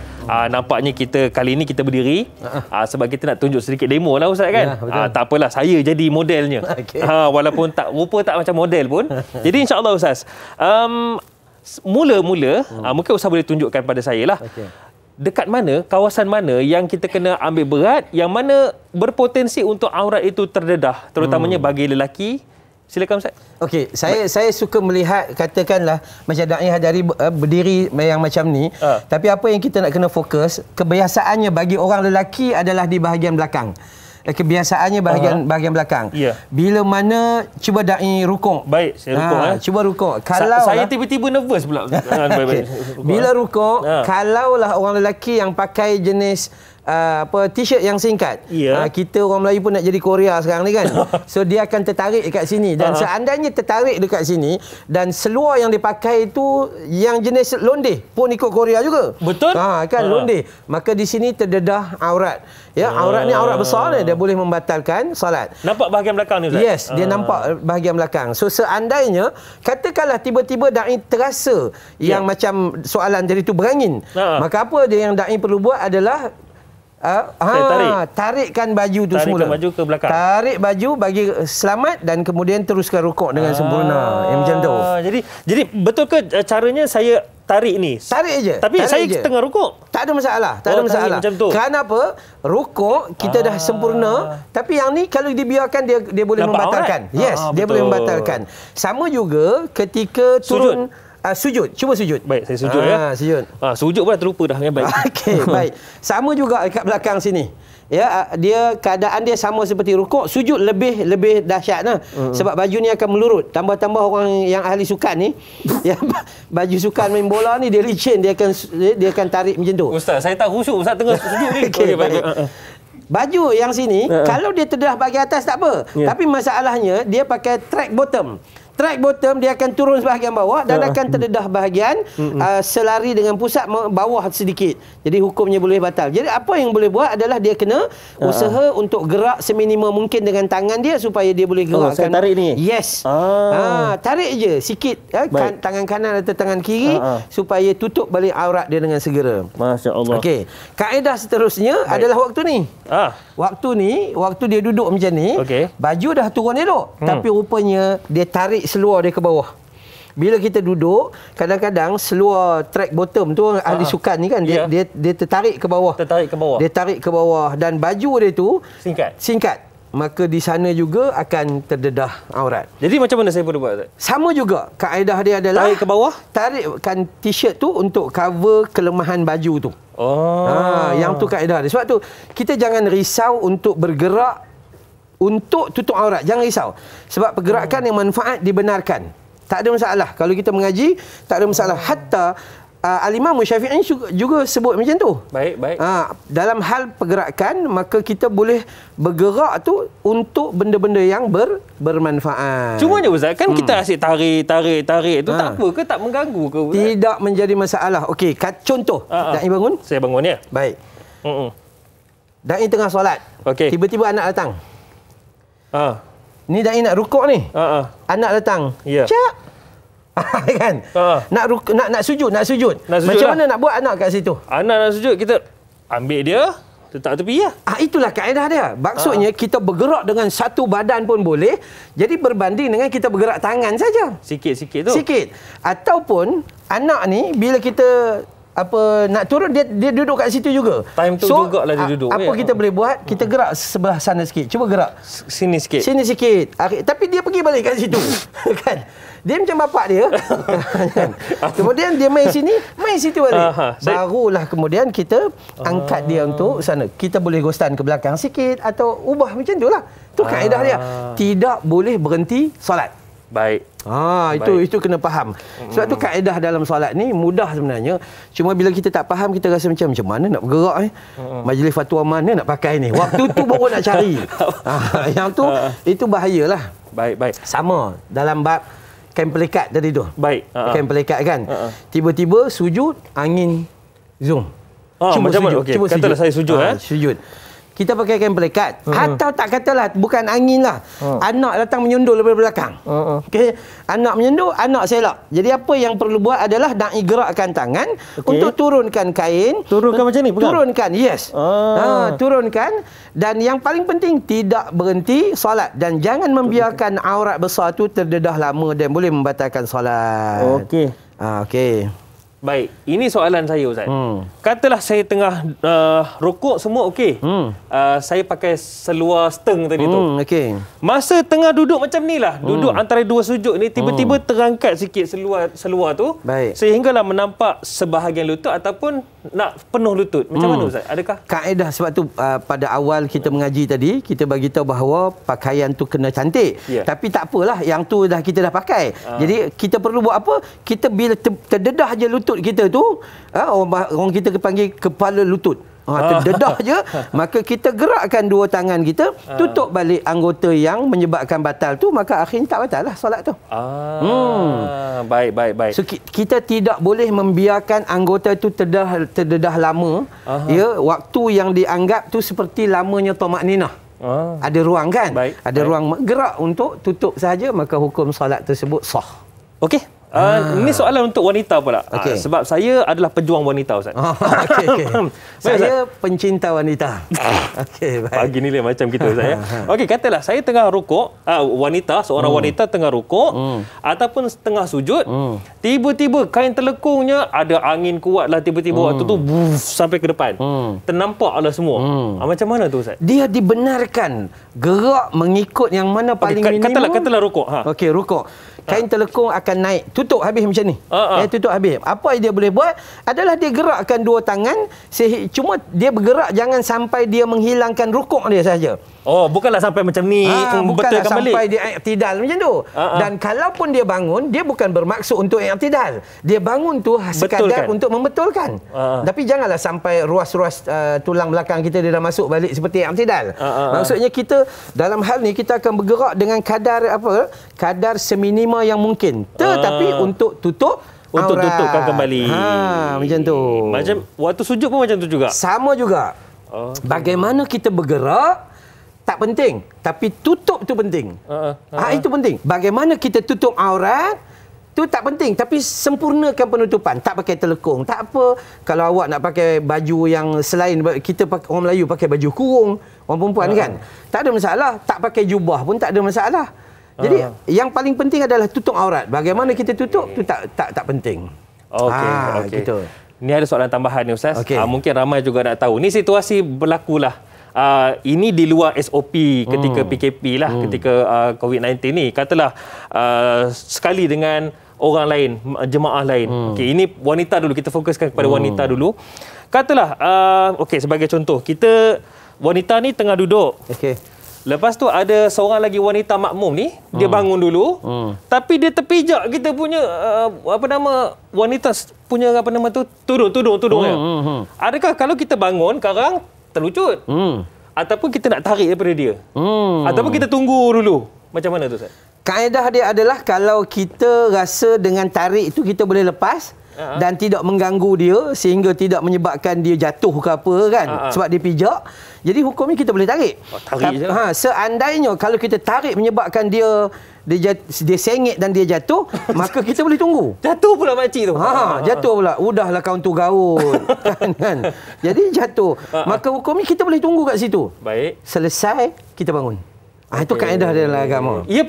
nampaknya kita kali ini kita berdiri sebab kita nak tunjuk sedikit demo lah Ustaz kan. Ya, tak apalah, saya jadi modelnya. Okay. Walaupun rupa tak macam model pun. Jadi insya-Allah Ustaz, mula-mula mungkin Ustaz boleh tunjukkan pada saya lah. Okay. Dekat mana, kawasan mana yang kita kena ambil berat, yang mana berpotensi untuk aurat itu terdedah, terutamanya bagi lelaki. Silakan Ustaz. Okey, saya suka melihat, katakanlah macam Da'i Hadari berdiri yang macam ni, tapi apa yang kita nak kena fokus, kebiasaannya bagi orang lelaki adalah di bahagian belakang. Kebiasaannya bahagian belakang. Yeah. Bila mana cuba Da'i rukuk. Baik, saya rukuk. Cuba rukuk. Kalau saya tiba-tiba nervous pula. Bila rukuk, kalaulah orang lelaki yang pakai jenis t-shirt yang singkat. Yeah. Kita orang Melayu pun nak jadi Korea sekarang ni kan. So dia akan tertarik dekat sini, dan seandainya tertarik dekat sini dan seluar yang dipakai itu yang jenis londeh pun ikut Korea juga. Betul? Kan londeh. Maka di sini terdedah aurat. Ya, aurat ni aurat besar ni, dia boleh membatalkan solat. Nampak bahagian belakang ni Ustaz? Yes, dia nampak bahagian belakang. So seandainya katakanlah tiba-tiba Da'i terasa yang macam soalan tadi tu berangin, maka apa dia yang Da'i perlu buat adalah tarikkan baju tu semula. Tarikkan baju ke belakang. Tarik baju bagi selamat, dan kemudian teruskan rukuk dengan sempurna. Yang macam tu. Jadi betul ke caranya saya tarik ni? Tarik je. Tapi tarik saya je. Tengah rukuk. Tak ada masalah. Tak ada masalah. Macam tu. Kenapa? Rukuk kita dah sempurna, tapi yang ni kalau dibiarkan dia boleh membatalkan. Aurat? Yes, dia boleh membatalkan. Sama juga ketika turun sujud. Cuba sujud. Baik, saya sujud ya. Sujud. Sujud pun dah terlupa dah. Baik. Okey, baik. Sama juga dekat belakang sini. Ya, dia keadaan dia sama seperti rukuk. Sujud lebih dahsyat lah. Sebab baju ni akan melurut. Tambah-tambah orang yang ahli sukan ni, ya, baju sukan main bola ni dia licin, dia akan tarik macam tu. Ustaz, saya tak khusyuk Ustaz tengah sujud ni. Okey, baik. Baju yang sini, kalau dia terdedah bahagian atas tak apa. Tapi masalahnya dia pakai track bottom. Track bottom dia akan turun sebahagian bawah dan akan terdedah bahagian selari dengan pusat bawah sedikit. Jadi hukumnya boleh batal. Jadi apa yang boleh buat adalah dia kena usaha untuk gerak seminimum mungkin dengan tangan dia supaya dia boleh gerakkan. Saya tarik ni. Yes. Tarik je sikit tangan kanan atau tangan kiri supaya tutup balik aurat dia dengan segera. Masya-Allah. Okey. Kaedah seterusnya adalah waktu ni. Waktu dia duduk macam ni, baju dah turun elok, tapi rupanya dia tarik seluar dia ke bawah. Bila kita duduk, kadang-kadang seluar track bottom tu ahli sukan ni kan, dia tertarik ke bawah. Dia tarik ke bawah dan baju dia tu singkat. Maka di sana juga akan terdedah aurat. Jadi macam mana saya perlu buat? Sama juga. Kaedah dia adalah tarik ke bawah, tarikkan t-shirt tu untuk cover kelemahan baju tu. Yang tu kaedah dia. Sebab tu kita jangan risau untuk bergerak untuk tutup aurat. Jangan risau. Sebab pergerakan yang manfaat dibenarkan. Tak ada masalah. Kalau kita mengaji, tak ada masalah. Hatta Al-Imam Syafi'i juga sebut macam tu. Baik. Dalam hal pergerakan, maka kita boleh bergerak tu untuk benda-benda yang bermanfaat. Cuma je Ustaz, kan kita asyik tarik tu tak apa ke, tak mengganggu ke Ustaz? Tidak menjadi masalah. Okey, contoh. Da'i bangun? Saya bangun ya. Baik. Da'i tengah solat. Tiba-tiba anak datang. Ni Da'i nak rukuk ni. Anak datang. Cak. Kan? Nak sujud. Macam mana nak buat anak kat situ? Anak nak sujud, kita ambil dia, Letak tepi ya. Itulah kaedah dia. Maksudnya kita bergerak dengan satu badan pun boleh. Jadi berbanding dengan kita bergerak tangan saja. Sikit-sikit tu. Sikit. Ataupun anak ni bila kita nak turun dia duduk kat situ juga. Time tu jugalah dia duduk. Apa kita boleh buat? Kita gerak sebelah sana sikit. Cuba gerak sini sikit. Sini sikit. Tapi dia pergi balik kat situ. Kan? Dia macam bapak dia. Kemudian dia main sini, main situ balik. Barulah kemudian kita angkat dia untuk sana. Kita boleh gostan ke belakang sikit atau ubah macam itulah. Tu kaedah dia. Tidak boleh berhenti solat. Baik. Itu kena faham. Sebab tu kaedah dalam solat ni mudah sebenarnya. Cuma bila kita tak faham, kita rasa macam mana nak bergerak ni. Majlis fatwa mana nak pakai ni. Waktu tu baru nak cari. Yang tu itu bahayalah. Baik. Sama dalam bab kain pelikat tadi tu. Baik. Kain pelikat kan. Tiba-tiba sujud, angin zoom. Macam mana? Okey. Katalah saya sujud sujud. Kita pakai kain pelikat. Atau tak katalah, bukan angin lah. Anak datang menyundul daripada belakang. Okay. Anak menyundul, anak selak. Jadi apa yang perlu buat adalah nak gerakkan tangan untuk turunkan kain. Turunkan macam ni? Turunkan, yes. Turunkan. Dan yang paling penting, tidak berhenti solat. Dan jangan membiarkan aurat besar tu terdedah lama dan boleh membatalkan solat. Okey. Okey. Baik, ini soalan saya Ustaz. Katalah saya tengah rukuk semua okey. Saya pakai seluar steng tadi tu. Okey. Masa tengah duduk macam ni lah, duduk antara dua sujud ni, tiba-tiba terangkat sikit seluar tu. Baik. Sehinggalah menampak sebahagian lutut ataupun nak penuh lutut. Macam mana Ustaz? Adakah? Kaedah sebab tu pada awal kita mengaji tadi, kita bagi tahu bahawa pakaian tu kena cantik. Tapi tak apalah, yang tu kita dah pakai. Jadi kita perlu buat apa? Kita bila terdedah je lutut kita tu, orang kita panggil kepala lutut. Terdedah je, maka kita gerakkan dua tangan kita, tutup balik anggota yang menyebabkan batal tu, maka akhirnya tak batal lah solat tu. Baik. So kita tidak boleh membiarkan anggota tu terdedah lama. Ya, waktu yang dianggap tu seperti lamanya tamakninah. Ada ruang kan? Ada ruang gerak untuk tutup sahaja, maka hukum solat tersebut sah. Okey. Ini soalan untuk wanita pula. Sebab saya adalah pejuang wanita Ustaz. Okey. Saya pencinta wanita. Okey, baik. Pagi ni macam kita Ustaz ya. Okey, katalah saya tengah rukuk, seorang wanita tengah rukuk ataupun tengah sujud, tiba-tiba kain telekungnya ada angin kuat lah, tiba-tiba waktu tu sampai ke depan. Ternampak lah semua. Macam mana tu Ustaz? Dia dibenarkan gerak mengikut yang mana paling minimum. Katalah rukuk. Okey, rukuk. Kain telekung akan naik, tutup habis macam ni. Tutup habis. Apa yang dia boleh buat adalah dia gerakkan dua tangan, cuma dia bergerak jangan sampai dia menghilangkan rukuk dia saja. Bukanlah sampai macam ni, bukanlah sampai dia i'tidal macam tu. Dan kalaupun dia bangun, dia bukan bermaksud untuk i'tidal. Dia bangun tu sekadar untuk membetulkan. Tapi janganlah sampai ruas-ruas tulang belakang kita dia dah masuk balik seperti i'tidal. Maksudnya kita dalam hal ni kita akan bergerak dengan kadar seminima yang mungkin. Tetapi untuk tutup tutupkan kembali. Macam tu. Macam waktu sujud pun macam tu juga. Sama juga. Bagaimana kita bergerak tak penting, tapi tutup tu penting. Itu penting. Bagaimana kita tutup aurat tu tak penting, tapi sempurnakan penutupan. Tak pakai telekung, tak apa. Kalau awak nak pakai baju yang selain kita orang Melayu pakai baju kurung, orang perempuan kan, tak ada masalah. Tak pakai jubah pun tak ada masalah. Jadi yang paling penting adalah tutup aurat. Bagaimana kita tutup tu tak penting. Okey. Gitu. Ni ada soalan tambahan ni Ustaz. Mungkin ramai juga nak tahu. Ni situasi berlakulah. Ini di luar SOP ketika PKP lah, ketika COVID-19 ni. Katalah sekali dengan orang lain, jemaah lain. Okey, ini wanita dulu. Kita fokuskan kepada wanita dulu. Katalah, sebagai contoh, kita wanita ni tengah duduk. Lepas tu ada seorang lagi wanita makmum ni, dia bangun dulu, tapi dia terpijak kita punya wanita punya tudung dia. Adakah kalau kita bangun sekarang terlucut? Ataupun kita nak tarik daripada dia? Ataupun kita tunggu dulu? Macam mana tu Ustaz? Kaedah dia adalah kalau kita rasa dengan tarik itu kita boleh lepas dan tidak mengganggu dia sehingga tidak menyebabkan dia jatuh ke apa kan, sebab dia pijak. Jadi hukumnya kita boleh tarik. Tarik je. Seandainya kalau kita tarik menyebabkan dia sengit dan dia jatuh, maka kita boleh tunggu. Jatuh pula makcik tu. Jatuh pula. Udahlah kau tu gaul. kan. Jadi jatuh. Maka hukumnya kita boleh tunggu kat situ. Baik. Selesai, kita bangun. Itu kaedah dalam agama. Ia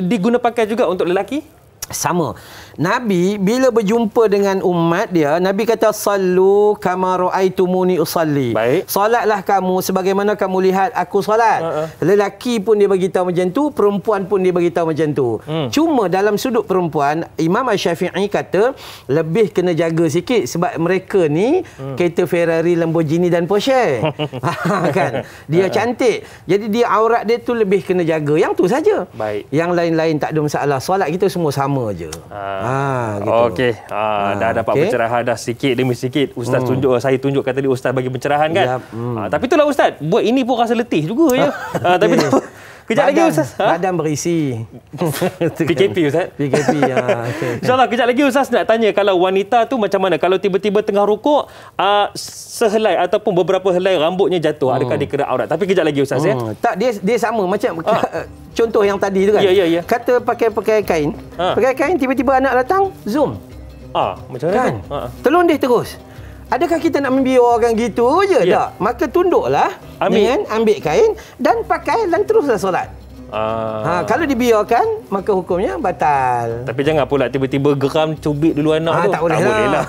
diguna pakai juga untuk lelaki? Sama. Nabi bila berjumpa dengan umat dia, Nabi kata sallu kama raaitumuni usalli. Baik. Solatlah kamu sebagaimana kamu lihat aku solat. Lelaki pun dia bagi tahu macam tu, perempuan pun dia bagi tahu macam tu. Cuma dalam sudut perempuan, Imam Asy-Syafi'i kata lebih kena jaga sikit sebab mereka ni kereta Ferrari, Lamborghini dan Porsche. kan. Dia cantik. Jadi dia aurat dia tu lebih kena jaga. Yang tu saja. Baik. Yang lain-lain tak ada masalah. Solat kita semua sama je. Gitu. Okey. Dah dapat pencerahan dah sikit demi sikit. Ustaz saya tunjukkan tadi Ustaz bagi pencerahan kan. Tapi itulah Ustaz, buat ini pun rasa letih juga ya. Tapi kejap lagi Ustaz. Badan berisi. PKP Ustaz. PKP. Okay. InsyaAllah kejap lagi Ustaz nak tanya kalau wanita tu macam mana? Kalau tiba-tiba tengah rukuk sehelai ataupun beberapa helai rambutnya jatuh, adakah dia kena aurat? Tapi kejap lagi Ustaz ya. Tak, dia sama macam contoh yang tadi tu kan. Ya. Kata pakai kain. Pakai kain tiba-tiba anak datang, zoom. Macam mana kan? Telondeh terus. Adakah kita nak membiarkan gitu je? Tak. Maka tunduklah. Ambil kain dan pakai dan teruslah solat. Kalau dibiarkan, maka hukumnya batal. Tapi jangan pula tiba-tiba geram cubit dulu anak tu. Tak boleh lah.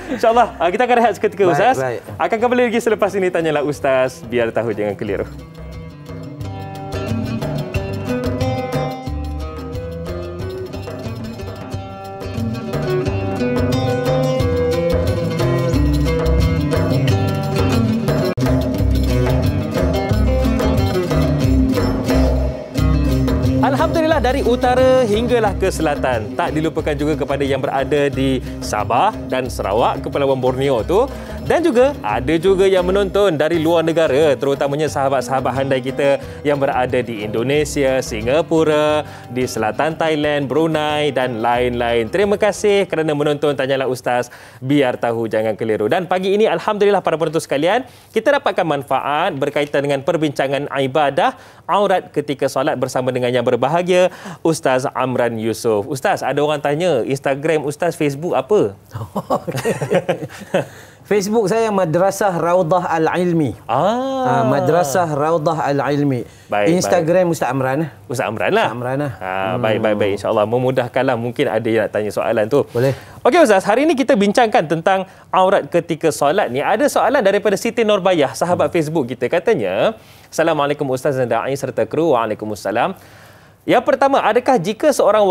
InsyaAllah kita akan rehat seketika Ustaz. Baik. Akan kembali lagi selepas ini. Tanyalah Ustaz, biar tahu jangan keliru. Alhamdulillah dari utara hinggalah ke selatan. Tak dilupakan juga kepada yang berada di Sabah dan Sarawak, Kepulauan Borneo tu. Dan juga ada juga yang menonton dari luar negara, terutamanya sahabat-sahabat handai kita yang berada di Indonesia, Singapura, di selatan Thailand, Brunei dan lain-lain. Terima kasih kerana menonton Tanyalah Ustaz, biar tahu jangan keliru. Dan pagi ini alhamdulillah para penonton sekalian, kita dapatkan manfaat berkaitan dengan perbincangan ibadah aurat ketika solat bersama dengan yang berbahagia, Ustaz Amran Yusof. Ustaz, ada orang tanya, Instagram Ustaz, Facebook apa? Facebook saya Madrasah Raudhah Al-Ilmi. Madrasah Raudhah Al-Ilmi. Instagram Ustaz Amran. Ustaz Amran lah. Baik. InsyaAllah memudahkanlah. Mungkin ada yang nak tanya soalan tu. Boleh. Okey Ustaz, hari ini kita bincangkan tentang aurat ketika solat ni. Ada soalan daripada Siti Nurbayah, sahabat Facebook kita. Katanya, Assalamualaikum Ustaz dan Da'i serta kru. Waalaikumsalam. Yang pertama, adakah jika seorang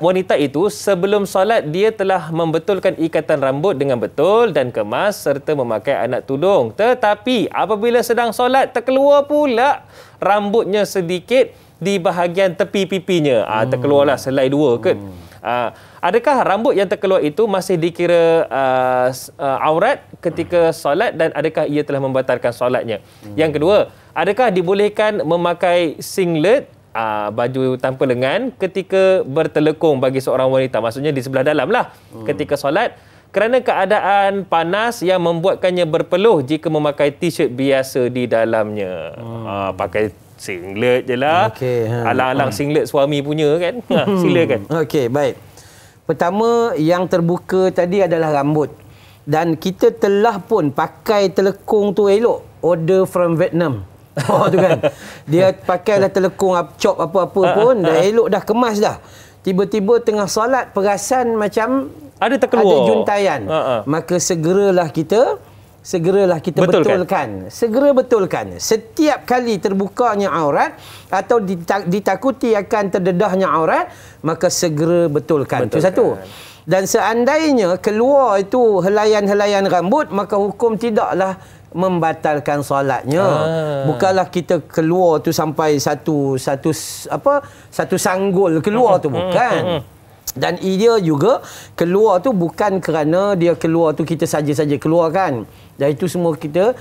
wanita itu sebelum solat dia telah membetulkan ikatan rambut dengan betul dan kemas serta memakai anak tudung, tetapi apabila sedang solat terkeluar pula rambutnya sedikit di bahagian tepi pipinya, terkeluarlah selai dua ke? Adakah rambut yang terkeluar itu masih dikira aurat ketika solat dan adakah ia telah membatalkan solatnya? Yang kedua, adakah dibolehkan memakai singlet, baju tanpa lengan ketika bertelekung bagi seorang wanita, maksudnya di sebelah dalam lah ketika solat, kerana keadaan panas yang membuatkannya berpeluh jika memakai t-shirt biasa di dalamnya? Pakai singlet je lah. Alang-alang singlet suami punya kan. Silakan. Okey, baik. Pertama, yang terbuka tadi adalah rambut. Dan kita telah pun pakai telekung tu elok. Order from Vietnam. Tu kan. Dia pakailah telekung chop apa-apa pun dah elok dah, kemas dah. Tiba-tiba tengah solat perasan macam ada terkeluar, ada juntaian. Maka segeralah kita betulkan. Segera betulkan. Setiap kali terbukanya aurat atau ditakuti akan terdedahnya aurat, maka segera betulkan. Itu satu. Dan seandainya keluar itu helaian-helaian rambut, maka hukum tidaklah membatalkan solatnya. Bukanlah kita keluar tu sampai satu sanggul keluar tu, bukan. Dan dia juga keluar tu bukan kerana dia keluar tu kita saja-saja keluar kan. Dan itu semua kita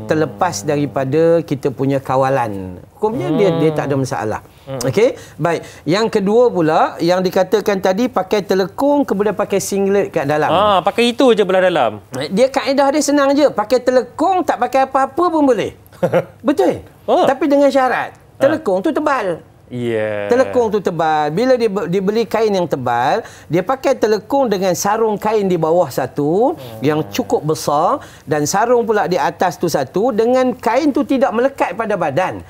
terlepas daripada kita punya kawalan. Hukumnya dia tak ada masalah. Okey, baik. Yang kedua pula yang dikatakan tadi pakai telekung kemudian pakai singlet kat dalam. Pakai itu je belah dalam. Dia kaedah dia senang je. Pakai telekung tak pakai apa-apa pun boleh. Betul? Tapi dengan syarat telekung tu tebal. Telekung tu tebal. Bila dia beli kain yang tebal, dia pakai telekung dengan sarung kain di bawah satu yang cukup besar dan sarung pula di atas tu satu dengan kain tu tidak melekat pada badan.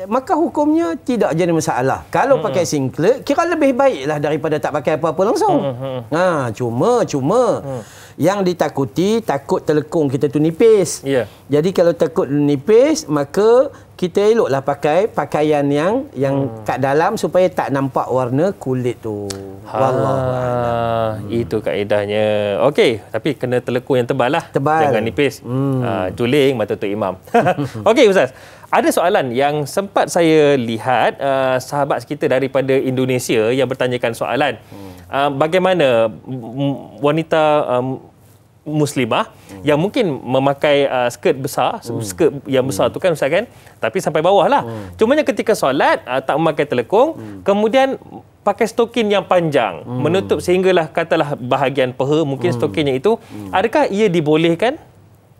Maka hukumnya tidak jadi masalah. Kalau pakai singlet, kira lebih baiklah daripada tak pakai apa-apa langsung. Cuma yang ditakuti, takut telekung kita tu nipis. Jadi kalau takut nipis, maka kita eloklah pakai pakaian yang kat dalam supaya tak nampak warna kulit tu. Wallahualam. Itu kaedahnya. Okey, tapi kena telekung yang tebal lah. Jangan nipis. Juling mata Tok Imam. Okey Ustaz, ada soalan yang sempat saya lihat sahabat kita daripada Indonesia yang bertanyakan soalan. Bagaimana wanita muslimah yang mungkin memakai skirt besar, skirt yang besar tu kan Ustaz kan, tapi sampai bawah lah. Cumanya ketika solat tak memakai telekung, kemudian pakai stokin yang panjang, menutup sehinggalah katalah bahagian peha, mungkin stokinnya itu, adakah ia dibolehkan?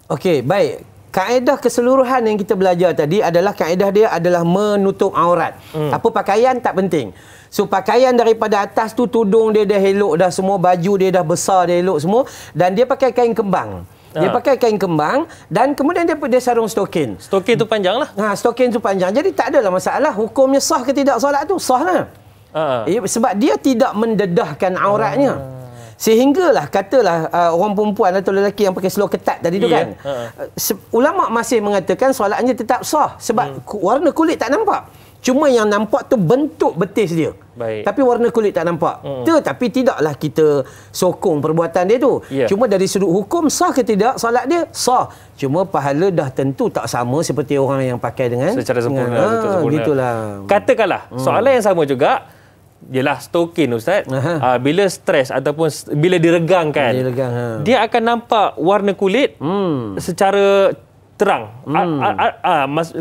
Okey, baik. Kaedah keseluruhan yang kita belajar tadi adalah kaedah dia adalah menutup aurat. Apa pakaian tak penting. So pakaian daripada atas tu tudung dia dah elok dah semua, baju dia dah besar dah elok semua dan dia pakai kain kembang. Dia pakai kain kembang dan kemudian dia sarung stokin. Stokin tu panjang lah. Stokin tu panjang. Jadi tak adalah masalah. Hukumnya sah ke tidak solat tu? Sah lah. Sebab dia tidak mendedahkan auratnya. Sehinggalah katalah orang perempuan atau lelaki yang pakai seluar ketat tadi tu kan. Ulama masih mengatakan solatnya tetap sah sebab warna kulit tak nampak. Cuma yang nampak tu bentuk betis dia. Tapi warna kulit tak nampak. Tetapi tidaklah kita sokong perbuatan dia tu. Cuma dari sudut hukum sah ke tidak solat dia? Sah. Cuma pahala dah tentu tak sama seperti orang yang pakai dengan secara sempurna. Gitulah. Katakanlah soalan yang sama juga. Yelah stokin Ustaz, bila stres ataupun bila diregangkan, dia akan nampak warna kulit secara terang.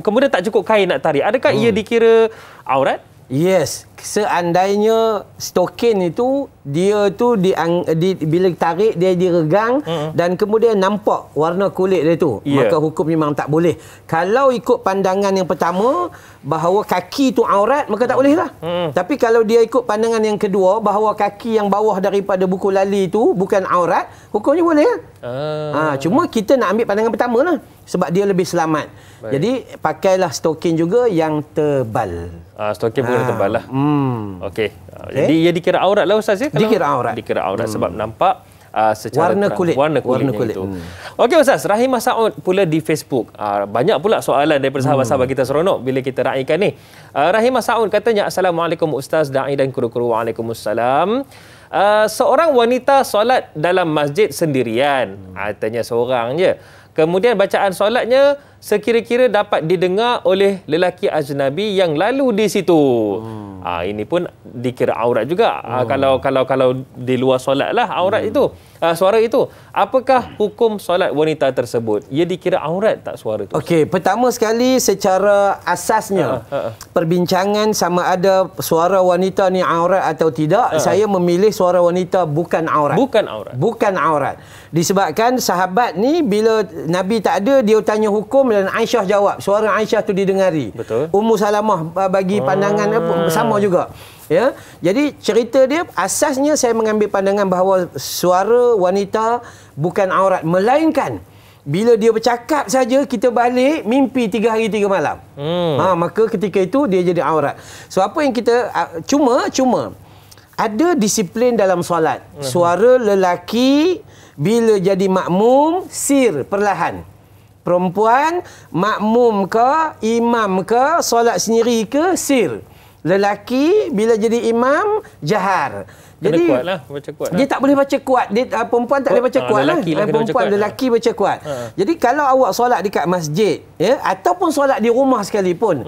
Kemudian tak cukup kain nak tarik. Adakah ia dikira aurat? Yes. Seandainya stokin itu dia tu bila tarik dia diregang dan kemudian nampak warna kulit dia tu, maka hukum memang tak boleh. Kalau ikut pandangan yang pertama bahawa kaki tu aurat, maka tak boleh lah. Tapi kalau dia ikut pandangan yang kedua bahawa kaki yang bawah daripada buku lali tu bukan aurat, hukumnya boleh. Cuma kita nak ambil pandangan pertama lah sebab dia lebih selamat. Jadi pakailah stokin juga yang tebal. Stokin pun tebal lah. Okey. Jadi ia dikira aurat lah Ustaz ya? Dikira aurat. Dikira aurat sebab nampak secara warna terang. kulit. Warna kulit. Itu. Okey Ustaz, Rahimah Saud pula di Facebook. Banyak pula soalan daripada sahabat-sahabat kita seronok bila kita raikan ni. Rahimah Saud katanya, Assalamualaikum Ustaz, Da'i dan kuru-kuru. Waalaikumsalam. Seorang wanita solat dalam masjid sendirian. Tanya seorang je. Kemudian bacaan solatnya sekira-kira dapat didengar oleh lelaki ajnabi yang lalu di situ. Ini pun dikira aurat juga. Kalau di luar solat lah aurat itu. Suara itu. Apakah hukum solat wanita tersebut? Ia dikira aurat tak suara itu? Okey, pertama sekali secara asasnya perbincangan sama ada suara wanita ni aurat atau tidak, saya memilih suara wanita bukan aurat. Bukan aurat. Disebabkan sahabat ni bila Nabi tak ada, dia tanya hukum dan Aisyah jawab. Suara Aisyah tu didengari. Betul. Ummu Salamah bagi pandangan sama juga. Ya. Jadi cerita dia asasnya saya mengambil pandangan bahawa suara wanita bukan aurat, melainkan bila dia bercakap saja kita balik mimpi 3 hari 3 malam. Maka ketika itu dia jadi aurat. So apa yang kita cuma ada disiplin dalam solat. Suara lelaki bila jadi makmum sir perlahan. Perempuan makmum ke, imam ke, solat sendiri ke, sir. Lelaki bila jadi imam jahar. Jadi kuatlah, baca kuat. Dia tak boleh baca kuat. Perempuan tak boleh baca kuat lah. Lelaki baca kuat. Jadi kalau awak solat dekat masjid, ya, ataupun solat di rumah sekalipun,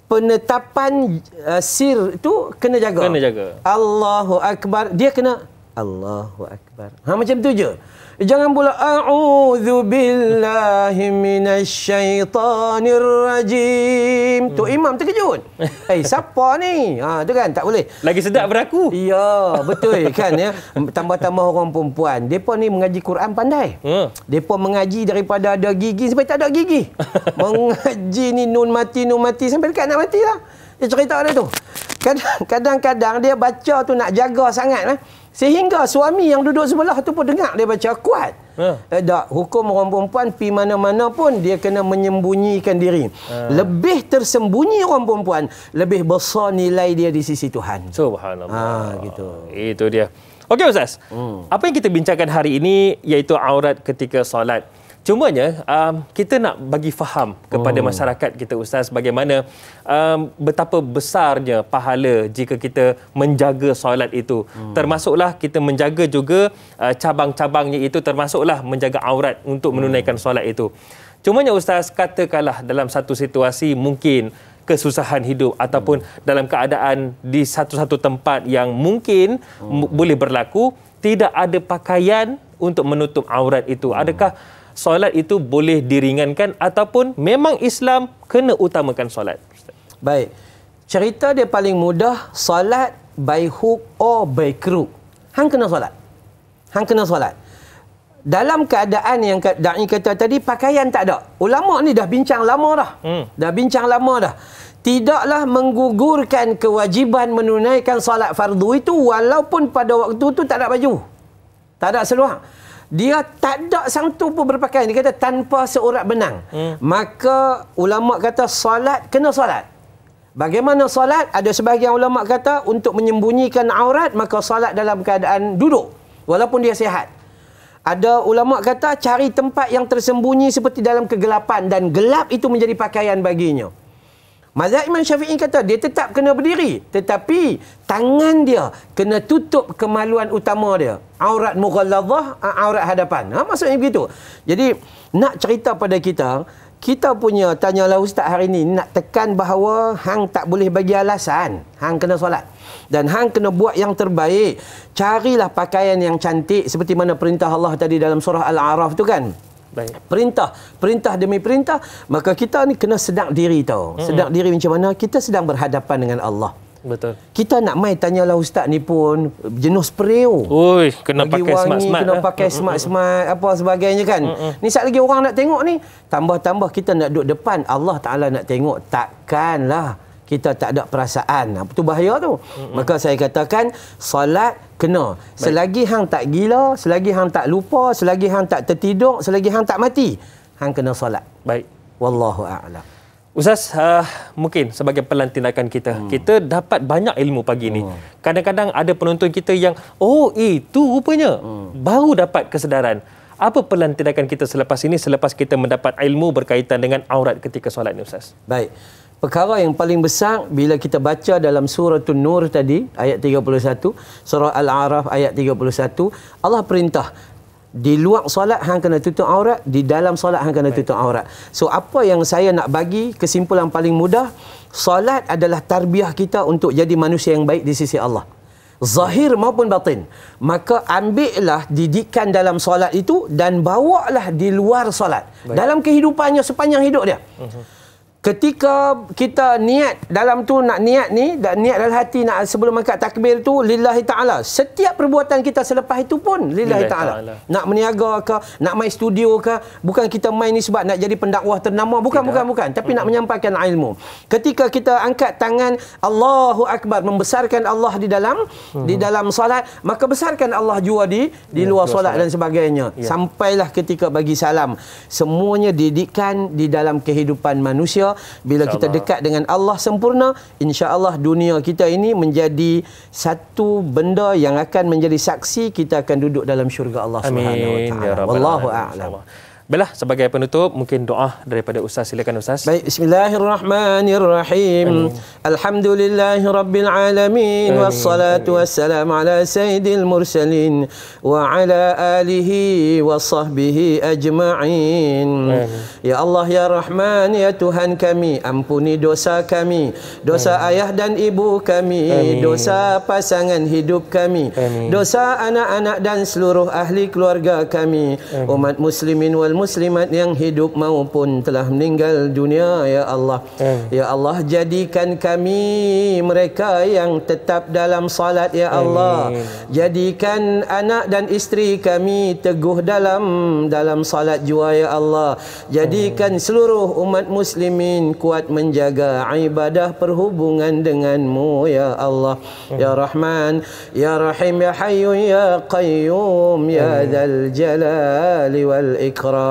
penetapan sir itu kena jaga. Kena jaga. Allahu Akbar, dia kena Allahu Akbar. Macam tu je. Jangan pula a'udzu billahi minasyaitonir rajim. Tu imam terkejut. Siapa ni? Tu kan tak boleh. Lagi sedap beraku. Ya, betul kan ya. Tambah-tambah orang perempuan, depa ni mengaji Quran pandai. Depa mengaji daripada ada gigi sampai tak ada gigi. Mengaji ni nun mati sampai dekat nak matilah. Dia cerita dia tu. Kadang-kadang dia baca tu nak jaga sangat sehingga suami yang duduk sebelah tu pun dengar dia baca kuat. Tak, hukum orang perempuan pi mana-mana pun dia kena menyembunyikan diri. Lebih tersembunyi orang perempuan, lebih besar nilai dia di sisi Tuhan. Subhanallah. Gitu. Itu dia. Okey Ustaz. Apa yang kita bincangkan hari ini iaitu aurat ketika solat. Cumanya kita nak bagi faham kepada masyarakat kita Ustaz bagaimana betapa besarnya pahala jika kita menjaga solat itu. Termasuklah kita menjaga juga cabang-cabangnya itu, termasuklah menjaga aurat untuk menunaikan solat itu. Cumanya Ustaz, katakanlah dalam satu situasi mungkin kesusahan hidup ataupun dalam keadaan di satu-satu tempat yang mungkin boleh berlaku tidak ada pakaian untuk menutup aurat itu. Adakah solat itu boleh diringankan ataupun memang Islam kena utamakan solat? Baik. Cerita dia paling mudah, solat by hook or by crook. Hang kena solat. Dalam keadaan yang Da'i kata tadi, pakaian tak ada. Ulama ni dah bincang lama dah. Tidaklah menggugurkan kewajiban menunaikan solat fardu itu walaupun pada waktu tu tak ada baju. Tak ada seluar. Dia tak ada satu pun berpakaian. Dia kata tanpa seurat benang. Maka ulama kata solat, kena solat. Bagaimana solat? Ada sebahagian ulama kata untuk menyembunyikan aurat, maka solat dalam keadaan duduk walaupun dia sihat. Ada ulama kata cari tempat yang tersembunyi seperti dalam kegelapan dan gelap itu menjadi pakaian baginya. Mazhab Imam Syafi'i kata dia tetap kena berdiri, tetapi tangan dia kena tutup kemaluan utama dia. Aurat mughalladhah, aurat hadapan. Maksudnya begitu. Jadi nak cerita pada kita punya tanyalah ustaz hari ni nak tekan bahawa hang tak boleh bagi alasan. Hang kena solat. Dan hang kena buat yang terbaik. Carilah pakaian yang cantik seperti mana perintah Allah tadi dalam surah Al-A'raf tu kan. Baik. Perintah demi perintah, maka kita ni kena sedar diri tau. Sedar diri macam mana kita sedang berhadapan dengan Allah. Betul. Kita nak mai tanyalah ustaz ni pun jenuh spray. Oi, kena bagi pakai wangi, smart-smart. Kena pakai smart-smart apa sebagainya kan. Ni sat lagi orang nak tengok ni, tambah-tambah kita nak duduk depan Allah Taala nak tengok, takkanlah kita tak ada perasaan. Itu bahaya tu. Maka saya katakan solat kena. Selagi hang tak gila, selagi hang tak lupa, selagi hang tak tertidur, selagi hang tak mati, hang kena solat. Baik. Wallahu a'lam. Ustaz, mungkin sebagai pelan tindakan kita dapat banyak ilmu pagi ni. Kadang-kadang ada penonton kita yang itu rupanya baru dapat kesedaran. Apa pelan tindakan kita selepas ini, selepas kita mendapat ilmu berkaitan dengan aurat ketika solat ni Ustaz? Baik. Perkara yang paling besar bila kita baca dalam surah An-Nur tadi ayat 31, surah Al-A'raf ayat 31, Allah perintah di luar solat hang kena tutup aurat, di dalam solat hang kena tutup aurat. So apa yang saya nak bagi kesimpulan paling mudah, solat adalah tarbiyah kita untuk jadi manusia yang baik di sisi Allah. Zahir maupun batin. Maka ambillah didikan dalam solat itu dan bawalah di luar solat. Dalam kehidupannya sepanjang hidup dia. Ketika kita niat dalam tu nak niat ni, dan niat dalam hati nak sebelum angkat takbir tu lillahi ta'ala. Setiap perbuatan kita selepas itu pun lillahi ta'ala. Nak meniaga ke, nak main studio ke, bukan kita main ni sebab nak jadi pendakwah ternama, bukan. Tapi nak menyampaikan ilmu. Ketika kita angkat tangan Allahu Akbar, membesarkan Allah di dalam solat, maka besarkan Allah juga di luar solat dan sebagainya. Sampailah ketika bagi salam. Semuanya didikan di dalam kehidupan manusia. Bila kita dekat dengan Allah sempurna, insya-Allah dunia kita ini menjadi satu benda yang akan menjadi saksi kita akan duduk dalam syurga Allah Subhanahu wa taala. Wallahu a'lam. Baiklah, sebagai penutup mungkin doa daripada Ustaz, silakan Ustaz. Baik, bismillahirrahmanirrahim. Alhamdulillahirabbil alamin wassalatu wassalamu ala sayyidil mursalin wa ala alihi wa sahbihi ajma'in. Ya Allah ya Rahman ya Tuhan kami, ampuni dosa kami, dosa ayah dan ibu kami, dosa pasangan hidup kami, dosa anak-anak dan seluruh ahli keluarga kami, umat muslimin wal muslimat yang hidup maupun telah meninggal dunia ya Allah. Ya Allah, jadikan kami mereka yang tetap dalam salat ya Allah. Jadikan anak dan isteri kami teguh dalam salat jua ya Allah. Jadikan seluruh umat muslimin kuat menjaga ibadah perhubungan denganmu ya Allah. Ya Rahman ya Rahim ya Hayyu ya Qayyum ya Dzal Jalali wal Ikram.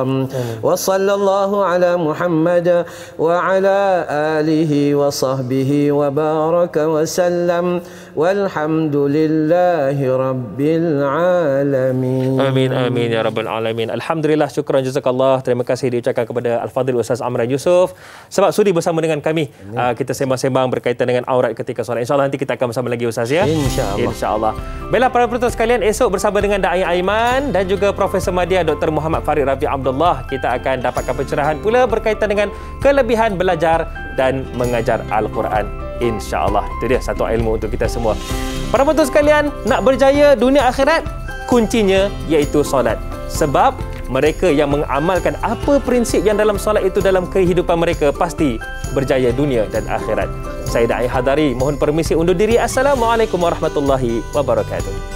Wa sallallahu ala Muhammad wa ala alihi wa sahbihi wa baraka wa sallam walhamdulillahi rabbil alamin. Amin amin ya rabbal alamin. Alhamdulillah, syukran jazakallah. Terima kasih diucapkan kepada Al-Fadhil Ustaz Amran Yusof sebab sudi bersama dengan kami. Kita sembang-sembang berkaitan dengan aurat ketika solat. InsyaAllah nanti kita akan bersama lagi Ustaz ya. InsyaAllah. Baiklah para penonton sekalian, esok bersama dengan Dai Aiman dan juga Profesor Madya Dr. Muhammad Farid Rafi Abdullah, kita akan dapatkan pencerahan pula berkaitan dengan kelebihan belajar dan mengajar Al-Quran. InsyaAllah. Itu dia satu ilmu untuk kita semua. Para penonton sekalian, nak berjaya dunia akhirat, kuncinya iaitu solat. Sebab mereka yang mengamalkan apa prinsip yang dalam solat itu dalam kehidupan mereka pasti berjaya dunia dan akhirat. Saya Dai Hadari mohon permisi undur diri. Assalamualaikum warahmatullahi wabarakatuh.